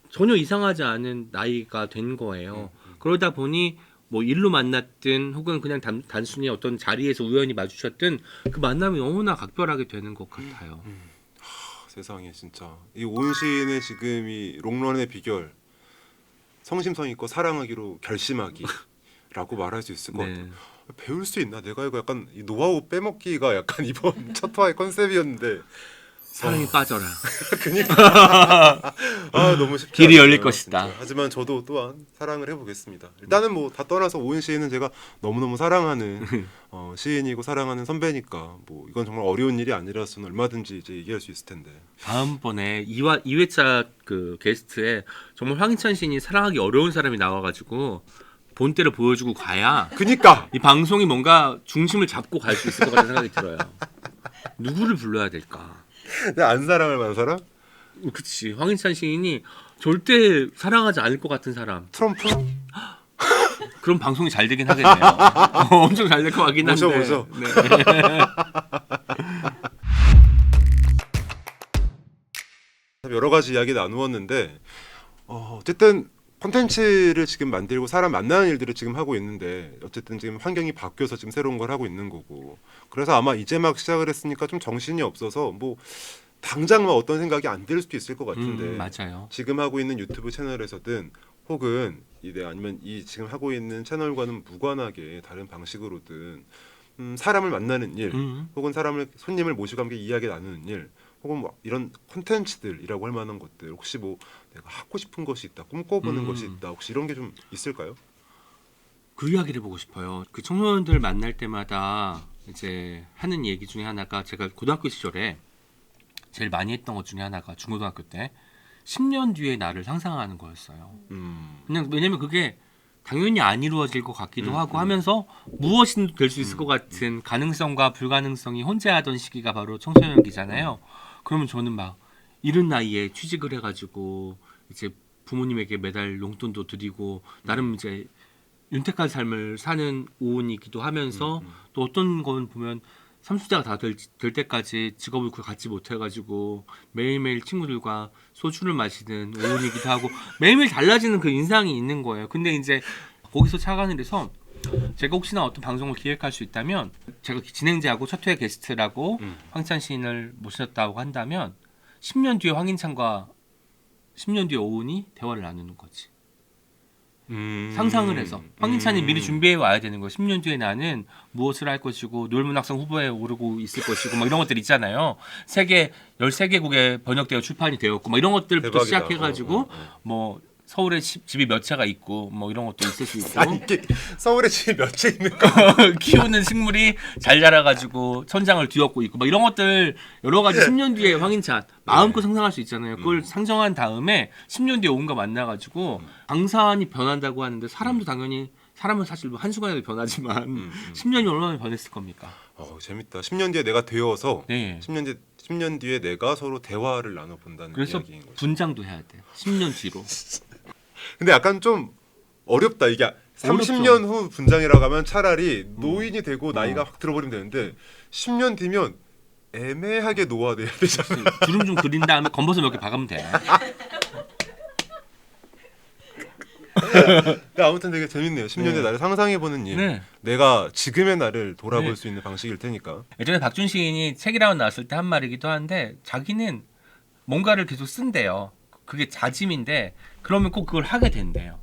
Speaker 2: 전혀 이상하지 않은 나이가 된 거예요. 그러다 보니 뭐 일로 만났든 혹은 그냥 단순히 어떤 자리에서 우연히 마주쳤든 그 만남이 너무나 각별하게 되는 것 같아요.
Speaker 1: 세상에 진짜 이 오은 시인의 지금 이 롱런의 비결 성심성의껏 사랑하기로 결심하기라고 말할 수 있을 것
Speaker 2: 네.
Speaker 1: 같아요. 배울 수 있나? 내가 이거 약간 이 노하우 빼먹기가 약간 이번 첫 화의 컨셉이었는데
Speaker 2: 사랑에 빠져라.
Speaker 1: 그니까 너무 쉽지
Speaker 2: 길이
Speaker 1: 않네요,
Speaker 2: 열릴 것이다.
Speaker 1: 진짜. 하지만 저도 또한 사랑을 해보겠습니다. 일단은 뭐 다 떠나서 오은 시인은 제가 너무너무 사랑하는 시인이고 사랑하는 선배니까 뭐 이건 정말 어려운 일이 아니라서는 얼마든지 이제 얘기할 수 있을 텐데.
Speaker 2: 다음번에 2회차 그 게스트에 정말 황희찬 시인이 사랑하기 어려운 사람이 나와가지고 본때를 보여주고 가야
Speaker 1: 그니까
Speaker 2: 이 방송이 뭔가 중심을 잡고 갈 수 있을 것 같은 생각이 들어요. 누구를 불러야 될까?
Speaker 1: 내가 안 사랑할 만한 사람?
Speaker 2: 그치, 황희찬 시인이 절대 사랑하지 않을 것 같은 사람.
Speaker 1: 트럼프?
Speaker 2: 그럼 방송이 잘 되긴 하겠네요. 엄청 잘 될 것 같긴 한데.
Speaker 1: 모셔.
Speaker 2: 네.
Speaker 1: 여러 가지 이야기 나누었는데 어쨌든 콘텐츠를 지금 만들고 사람 만나는 일들을 지금 하고 있는데 어쨌든 지금 환경이 바뀌어서 지금 새로운 걸 하고 있는 거고 그래서 아마 이제 막 시작을 했으니까 좀 정신이 없어서 뭐 당장 막 어떤 생각이 안 들 수도 있을 것 같은데
Speaker 2: 맞아요.
Speaker 1: 지금 하고 있는 유튜브 채널에서든 혹은 아니면 이 지금 하고 있는 채널과는 무관하게 다른 방식으로든 사람을 만나는 일 혹은 손님을 모시고 함께 이야기 나누는 일 혹은 뭐 이런 콘텐츠들이라고 할 만한 것들 혹시 뭐 내가 하고 싶은 것이 있다 꿈꿔보는 것이 있다 혹시 이런 게 좀 있을까요?
Speaker 2: 그 이야기를 보고 싶어요. 그 청소년들 만날 때마다 이제 하는 얘기 중에 하나가 제가 고등학교 시절에 제일 많이 했던 것 중에 하나가 중고등학교 때 10년 뒤의 나를 상상하는 거였어요. 그냥 왜냐면 그게 당연히 안 이루어질 것 같기도 하고 하면서 무엇이든 될 수 있을 것 같은 가능성과 불가능성이 혼재하던 시기가 바로 청소년기잖아요. 그러면 저는 막 이른 나이에 취직을 해가지고 이제 부모님에게 매달 용돈도 드리고 나름 이제 윤택한 삶을 사는 오은이기도 하면서 또 어떤 건 보면 30대가 다 될 때까지 직업을 갖지 못해가지고 매일매일 친구들과 소주를 마시는 오은이기도 하고 매일매일 달라지는 그 인상이 있는 거예요. 근데 이제 거기서 착안을 해서 제가 혹시나 어떤 방송을 기획할 수 있다면 제가 진행자하고 첫 회 게스트라고 황희찬 시인을 모셨다고 한다면 10년 뒤에 황희찬과 10년 뒤에 오은이 대화를 나누는 거지. 상상을 해서 황희찬이 미리 준비해 와야 되는 거예요. 10년 뒤에 나는 무엇을 할 것이고 노을문학상 후보에 오르고 있을 것이고 막 이런 것들 있잖아요. 13개국에 번역되어 출판이 되었고 막 이런 것들부터
Speaker 1: 대박이다.
Speaker 2: 시작해가지고 뭐 서울에 집이 몇 채가 있고 뭐 이런 것도 있을 수 있고
Speaker 1: 아니 이게 서울에 집이 몇 채 있는
Speaker 2: 키우는 식물이 잘 자라가지고 천장을 뒤엎고 있고 막 이런 것들 여러 가지 10년 뒤에 황인찬 마음껏 상상할 수 있잖아요. 그걸 상정한 다음에 10년 뒤에 온가 만나가지고 강산이 변한다고 하는데 사람도 당연히 사람은 사실 뭐 한순간에도 변하지만 10년이 얼마나 변했을 겁니까?
Speaker 1: 재밌다. 10년 뒤에 내가 되어서
Speaker 2: 네.
Speaker 1: 10년 뒤에 내가 서로 대화를 나눠본다는
Speaker 2: 그래서
Speaker 1: 이야기인 거죠.
Speaker 2: 분장도 해야 돼. 10년 뒤로.
Speaker 1: 근데 약간 좀 어렵다. 이게 30년 후 분장이라고 하면 차라리 노인이 되고 나이가 확 들어버리면 되는데 10년 뒤면 애매하게 노화돼야 되잖아.
Speaker 2: 주름 좀 그린 다음에 검버섯 몇 개 박으면 돼.
Speaker 1: 근데 아무튼 되게 재밌네요. 10년 뒤
Speaker 2: 네.
Speaker 1: 나를 상상해보는 일.
Speaker 2: 네.
Speaker 1: 내가 지금의 나를 돌아볼
Speaker 2: 네.
Speaker 1: 수 있는 방식일 테니까.
Speaker 2: 예전에 박준 시인이 책이라고 나왔을 때 한 말이기도 한데 자기는 뭔가를 계속 쓴대요. 그게 자짐인데 그러면 꼭 그걸 하게 된대요.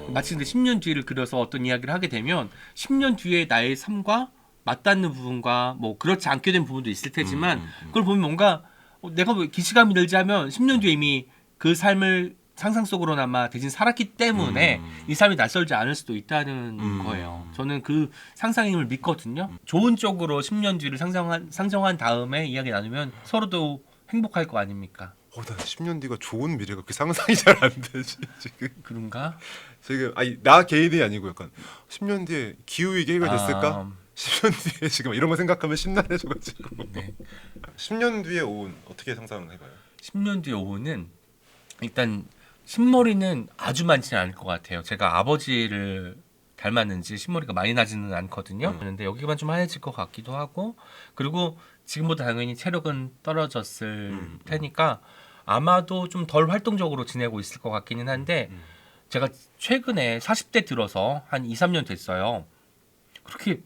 Speaker 2: 마치 근데 10년 뒤를 그려서 어떤 이야기를 하게 되면 10년 뒤에 나의 삶과 맞닿는 부분과 뭐 그렇지 않게 된 부분도 있을 테지만 그걸 보면 뭔가 내가 뭐 기시감이 들지 하면 10년 뒤에 이미 그 삶을 상상 속으로나마 대신 살았기 때문에 이 삶이 낯설지 않을 수도 있다는 거예요. 저는 그 상상의 힘을 믿거든요. 좋은 쪽으로 10년 뒤를 상정한 다음에 이야기 나누면 서로도 행복할 거 아닙니까?
Speaker 1: 나 10년 뒤가 좋은 미래가 그 상상이 잘 안 되지 지금.
Speaker 2: 그런가?
Speaker 1: 지금 아니 나 개인이 아니고 약간 10년 뒤에 기후 위기 해결됐을까? 10년 뒤에 지금 이런 거 생각하면 심란해져가지고.
Speaker 2: 네.
Speaker 1: 10년 뒤에 오은 어떻게 상상해봐요?
Speaker 2: 10년 뒤에 오후는 일단 신머리는 아주 많지는 않을 것 같아요. 제가 아버지를 닮았는지 신머리가 많이 나지는 않거든요. 그런데 여기만 좀 하얘질 것 같기도 하고 그리고 지금보다 당연히 체력은 떨어졌을 테니까 아마도 좀 덜 활동적으로 지내고 있을 것 같기는 한데 제가 최근에 40대 들어서 한 2, 3년 됐어요. 그렇게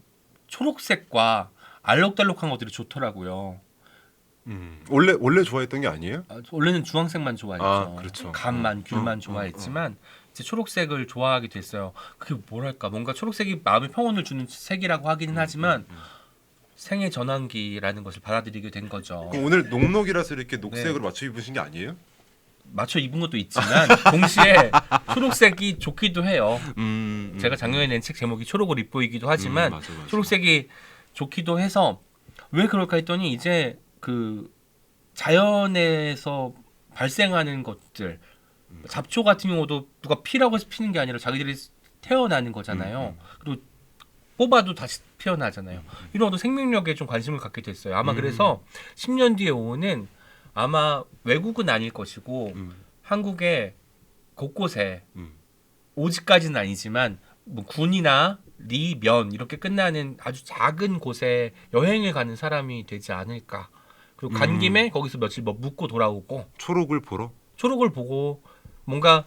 Speaker 2: 초록색과 알록달록한 것들이 좋더라고요.
Speaker 1: 원래 좋아했던 게 아니에요?
Speaker 2: 원래는 주황색만 좋아했죠.
Speaker 1: 아, 그렇죠.
Speaker 2: 감만 귤만 좋아했지만 이제 초록색을 좋아하게 됐어요. 그게 뭐랄까 뭔가 초록색이 마음에 평온을 주는 색이라고 하기는 하지만 생애 전환기라는 것을 받아들이게 된 거죠.
Speaker 1: 그럼 오늘 녹록이라서 이렇게 녹색으로
Speaker 2: 네.
Speaker 1: 맞춰 입으신 게 아니에요?
Speaker 2: 맞춰 입은 것도 있지만 동시에 초록색이 좋기도 해요. 제가 작년에 낸 책 제목이 초록을 입보이기도 하지만
Speaker 1: 맞아.
Speaker 2: 초록색이 좋기도 해서 왜 그럴까 했더니 이제 그 자연에서 발생하는 것들 잡초 같은 경우도 누가 피라고 해서 피는 게 아니라 자기들이 태어나는 거잖아요. 그리고 뽑아도 다시 피어나잖아요. 이런 어떤 생명력에 좀 관심을 갖게 됐어요. 아마 그래서 10년 뒤에 오는 아마 외국은 아닐 것이고 한국의 곳곳에 오지까지는 아니지만 뭐 군이나 리, 면 이렇게 끝나는 아주 작은 곳에 여행을 가는 사람이 되지 않을까. 그리고 간 김에 거기서 며칠 뭐 묵고 돌아오고
Speaker 1: 초록을 보러?
Speaker 2: 초록을 보고 뭔가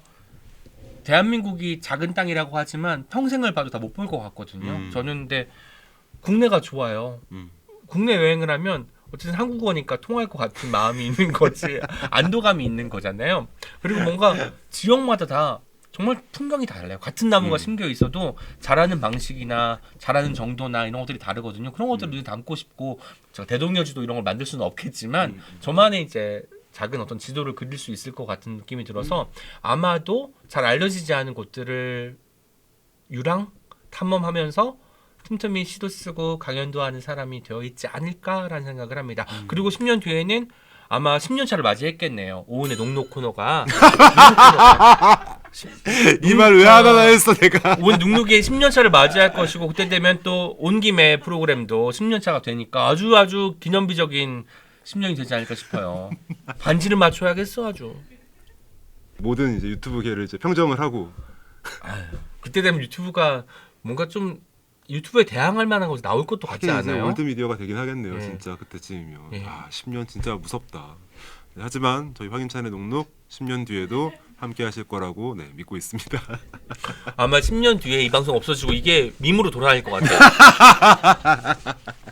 Speaker 2: 대한민국이 작은 땅이라고 하지만 평생을 봐도 다 못 볼 것 같거든요. 저는 근데 국내가 좋아요. 국내 여행을 하면 어쨌든 한국어니까 통할 것 같은 마음이 있는 거지 안도감이 있는 거잖아요. 그리고 뭔가 지역마다 다 정말 풍경이 달라요. 같은 나무가 심겨 있어도 자라는 방식이나 자라는 정도나 이런 것들이 다르거든요. 그런 것들을 담고 싶고 제가 대동여지도 이런 걸 만들 수는 없겠지만 저만의 이제 작은 어떤 지도를 그릴 수 있을 것 같은 느낌이 들어서 아마도 잘 알려지지 않은 곳들을 유랑 탐험하면서 틈틈이 시도 쓰고 강연도 하는 사람이 되어 있지 않을까라는 생각을 합니다. 그리고 10년 뒤에는 아마 10년 차를 맞이했겠네요. 오은의 녹록 코너가
Speaker 1: 이 말 왜 안 하나 했어 내가.
Speaker 2: 오은 눅눅의 10년 차를 맞이할 것이고 그때 되면 또 온 김에 프로그램도 10년 차가 되니까 아주 기념비적인 10년이 되지 않을까 싶어요. 반지를 맞춰야겠어 아주.
Speaker 1: 모든 이제 유튜브계를 이제 평정을 하고.
Speaker 2: 그때 되면 유튜브가 뭔가 좀 유튜브에 대항할 만한 것이 나올 것도 같지
Speaker 1: 하긴 이제
Speaker 2: 않아요?
Speaker 1: 올드미디어가 되긴 하겠네요.
Speaker 2: 네.
Speaker 1: 진짜 그때쯤이면.
Speaker 2: 네.
Speaker 1: 10년 진짜 무섭다. 네, 하지만 저희 황인찬의 녹록 10년 뒤에도 함께 하실 거라고 믿고 있습니다.
Speaker 2: 아마 10년 뒤에 이 방송 없어지고 이게 밈으로 돌아다닐 것 같아요.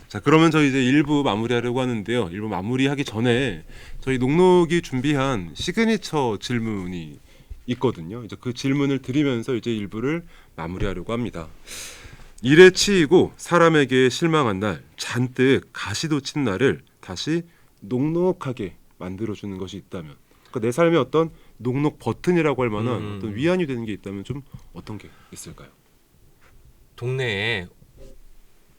Speaker 1: 자, 그러면 저희 이제 1부 마무리하려고 하는데요. 1부 마무리하기 전에 저희 녹록이 준비한 시그니처 질문이 있거든요. 이제 그 질문을 드리면서 이제 1부를 마무리하려고 합니다. 일에 치이고 사람에게 실망한 날, 잔뜩 가시도 친 날을 다시 녹록하게 만들어주는 것이 있다면, 그러니까 내 삶에 어떤 녹록 버튼이라고 할 만한 어떤 위안이 되는 게 있다면 좀 어떤 게 있을까요?
Speaker 2: 동네에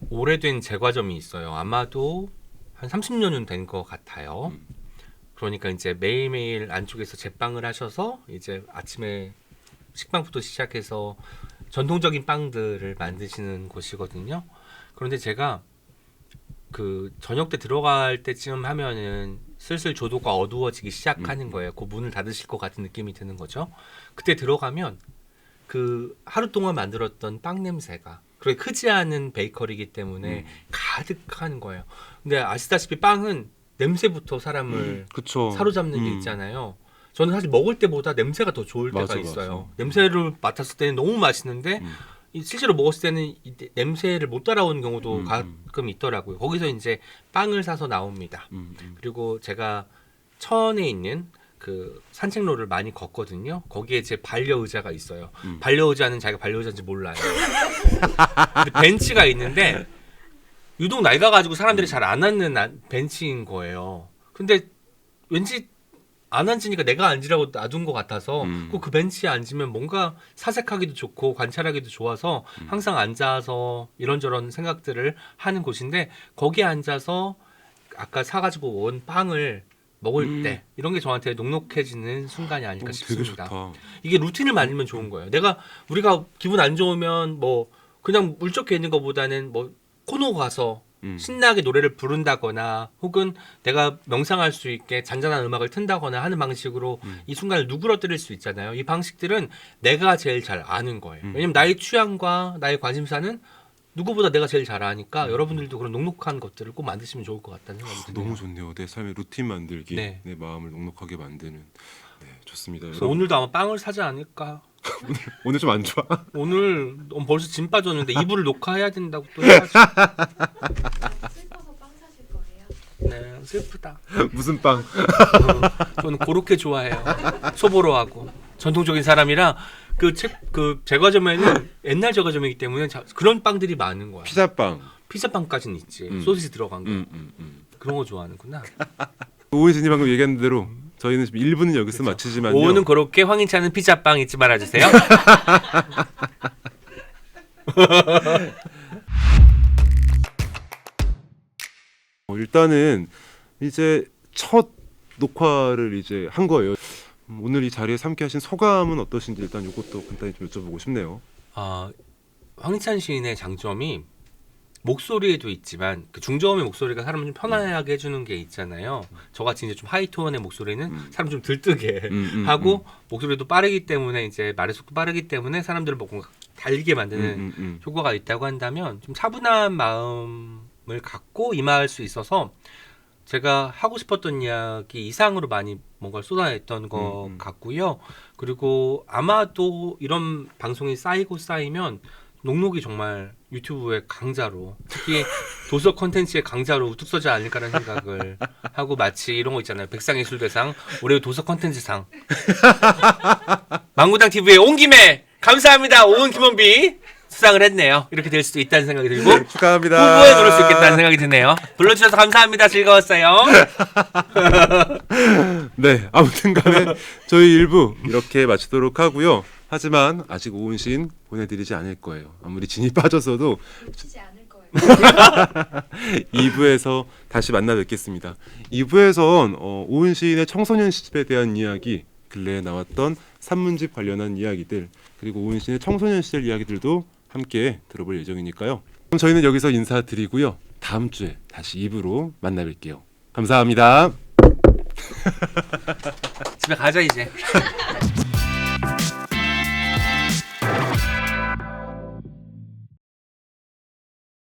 Speaker 2: 오래된 제과점이 있어요. 아마도 한 30년은 된 것 같아요. 그러니까 이제 매일매일 안쪽에서 제빵을 하셔서 이제 아침에 식빵부터 시작해서 전통적인 빵들을 만드시는 곳이거든요. 그런데 제가 그 저녁 때 들어갈 때쯤 하면은 슬슬 조도가 어두워지기 시작하는 거예요. 그 문을 닫으실 것 같은 느낌이 드는 거죠. 그때 들어가면 그 하루 동안 만들었던 빵 냄새가, 그리고 크지 않은 베이커리이기 때문에 가득한 거예요. 근데 아시다시피 빵은 냄새부터 사람을
Speaker 1: 그쵸.
Speaker 2: 사로잡는 게 있잖아요.
Speaker 3: 저는 사실 먹을 때보다 냄새가 더 좋을 때가
Speaker 1: 맞아,
Speaker 3: 있어요.
Speaker 1: 맞아.
Speaker 3: 냄새를 맡았을 때는 너무 맛있는데 실제로 먹었을 때는 이 냄새를 못 따라오는 경우도 가끔 있더라고요. 거기서 이제 빵을 사서 나옵니다. 그리고 제가 천에 있는 그 산책로를 많이 걷거든요. 거기에 제 반려의자가 있어요. 반려의자는 자기가 반려의자인지 몰라요. 근데 벤치가 있는데 유독 낡아가지고 사람들이 잘 안 앉는 벤치인 거예요. 근데 왠지 안 앉으니까 내가 앉으라고 놔둔 것 같아서 그 벤치에 앉으면 뭔가 사색하기도 좋고 관찰하기도 좋아서 항상 앉아서 이런저런 생각들을 하는 곳인데 거기에 앉아서 아까 사가지고 온 빵을 먹을 때 이런 게 저한테 녹록해지는 순간이 아닐까
Speaker 1: 되게
Speaker 3: 싶습니다.
Speaker 1: 좋다.
Speaker 3: 이게 루틴을 만들면 좋은 거예요. 우리가 기분 안 좋으면 뭐 그냥 물적해 있는 것보다는 뭐 코노 가서 신나게 노래를 부른다거나 혹은 내가 명상할 수 있게 잔잔한 음악을 튼다거나 하는 방식으로 이 순간을 누그러뜨릴 수 있잖아요. 이 방식들은 내가 제일 잘 아는 거예요. 왜냐면 나의 취향과 나의 관심사는 누구보다 내가 제일 잘 아니까 여러분들도 그런 녹록한 것들을 꼭 만드시면 좋을 것 같다는 생각이 드네요.
Speaker 1: 너무 좋네요. 내 삶의 루틴 만들기,
Speaker 3: 네.
Speaker 1: 내 마음을 녹록하게 만드는. 네, 좋습니다.
Speaker 3: 그래서 오늘도 아마 빵을 사지 않을까.
Speaker 1: 오늘 좀 안 좋아?
Speaker 3: 오늘 벌써 짐 빠졌는데 이불을 녹화해야 된다고 또 해야지.
Speaker 4: 슬퍼서 빵 사실 거예요.
Speaker 3: 네, 슬프다.
Speaker 1: 무슨 빵?
Speaker 3: 저는 고로케 좋아해요. 소보로하고 전통적인 사람이라 그 제과점에는 옛날 제과점이기 때문에 그런 빵들이 많은 거야.
Speaker 1: 피자빵.
Speaker 3: 피자빵까지는 있지. 소시지 들어간 거. 그런 거 좋아하는구나.
Speaker 1: 오은진이 방금 얘기한 대로 저희는 지금 1부는 여기서 마치지만요.
Speaker 3: 오후는 그렇게 황인찬은 피자빵 잊지 말아주세요.
Speaker 1: 일단은 이제 첫 녹화를 이제 한 거예요. 오늘 이 자리에 함께 하신 소감은 어떠신지 일단 이것도 간단히 좀 여쭤보고 싶네요.
Speaker 3: 황인찬 시인의 장점이 목소리에도 있지만 그 중저음의 목소리가 사람을 좀 편안하게 해주는 게 있잖아요. 저같이 이제 좀 하이톤의 목소리는 사람 좀 들뜨게 하고 목소리도 빠르기 때문에 이제 말의 속도 빠르기 때문에 사람들을 뭔가 달리게 만드는 효과가 있다고 한다면 좀 차분한 마음을 갖고 임할 수 있어서 제가 하고 싶었던 이야기 이상으로 많이 뭔가를 쏟아냈던 것 같고요. 그리고 아마도 이런 방송이 쌓이면 녹록이 정말 유튜브의 강자로 특히 도서 콘텐츠의 강자로 우뚝 서지 않을까라는 생각을 하고 마치 이런 거 있잖아요. 백상예술대상 올해 도서 콘텐츠상 망구당 TV에 온 김에 감사합니다. 오은 김원비 수상을 했네요. 이렇게 될 수도 있다는 생각이 들고
Speaker 1: 축하합니다.
Speaker 3: 후보에 누를 수 있겠다는 생각이 드네요. 불러주셔서 감사합니다. 즐거웠어요.
Speaker 1: 네, 아무튼간에 저희 1부 이렇게 마치도록 하고요. 하지만 아직 오은 시인 보내드리지 않을 거예요. 아무리 진이 빠졌어도
Speaker 4: 놓치지 않을 거예요.
Speaker 1: 2부에서 다시 만나 뵙겠습니다. 2부에선 오은 시인의 청소년 시집에 대한 이야기, 근래에 나왔던 산문집 관련한 이야기들, 그리고 오은 시인의 청소년 시절 이야기들도 함께 들어볼 예정이니까요. 그럼 저희는 여기서 인사드리고요. 다음 주에 다시 2부로 만나 뵐게요. 감사합니다.
Speaker 3: 집에 가자 이제.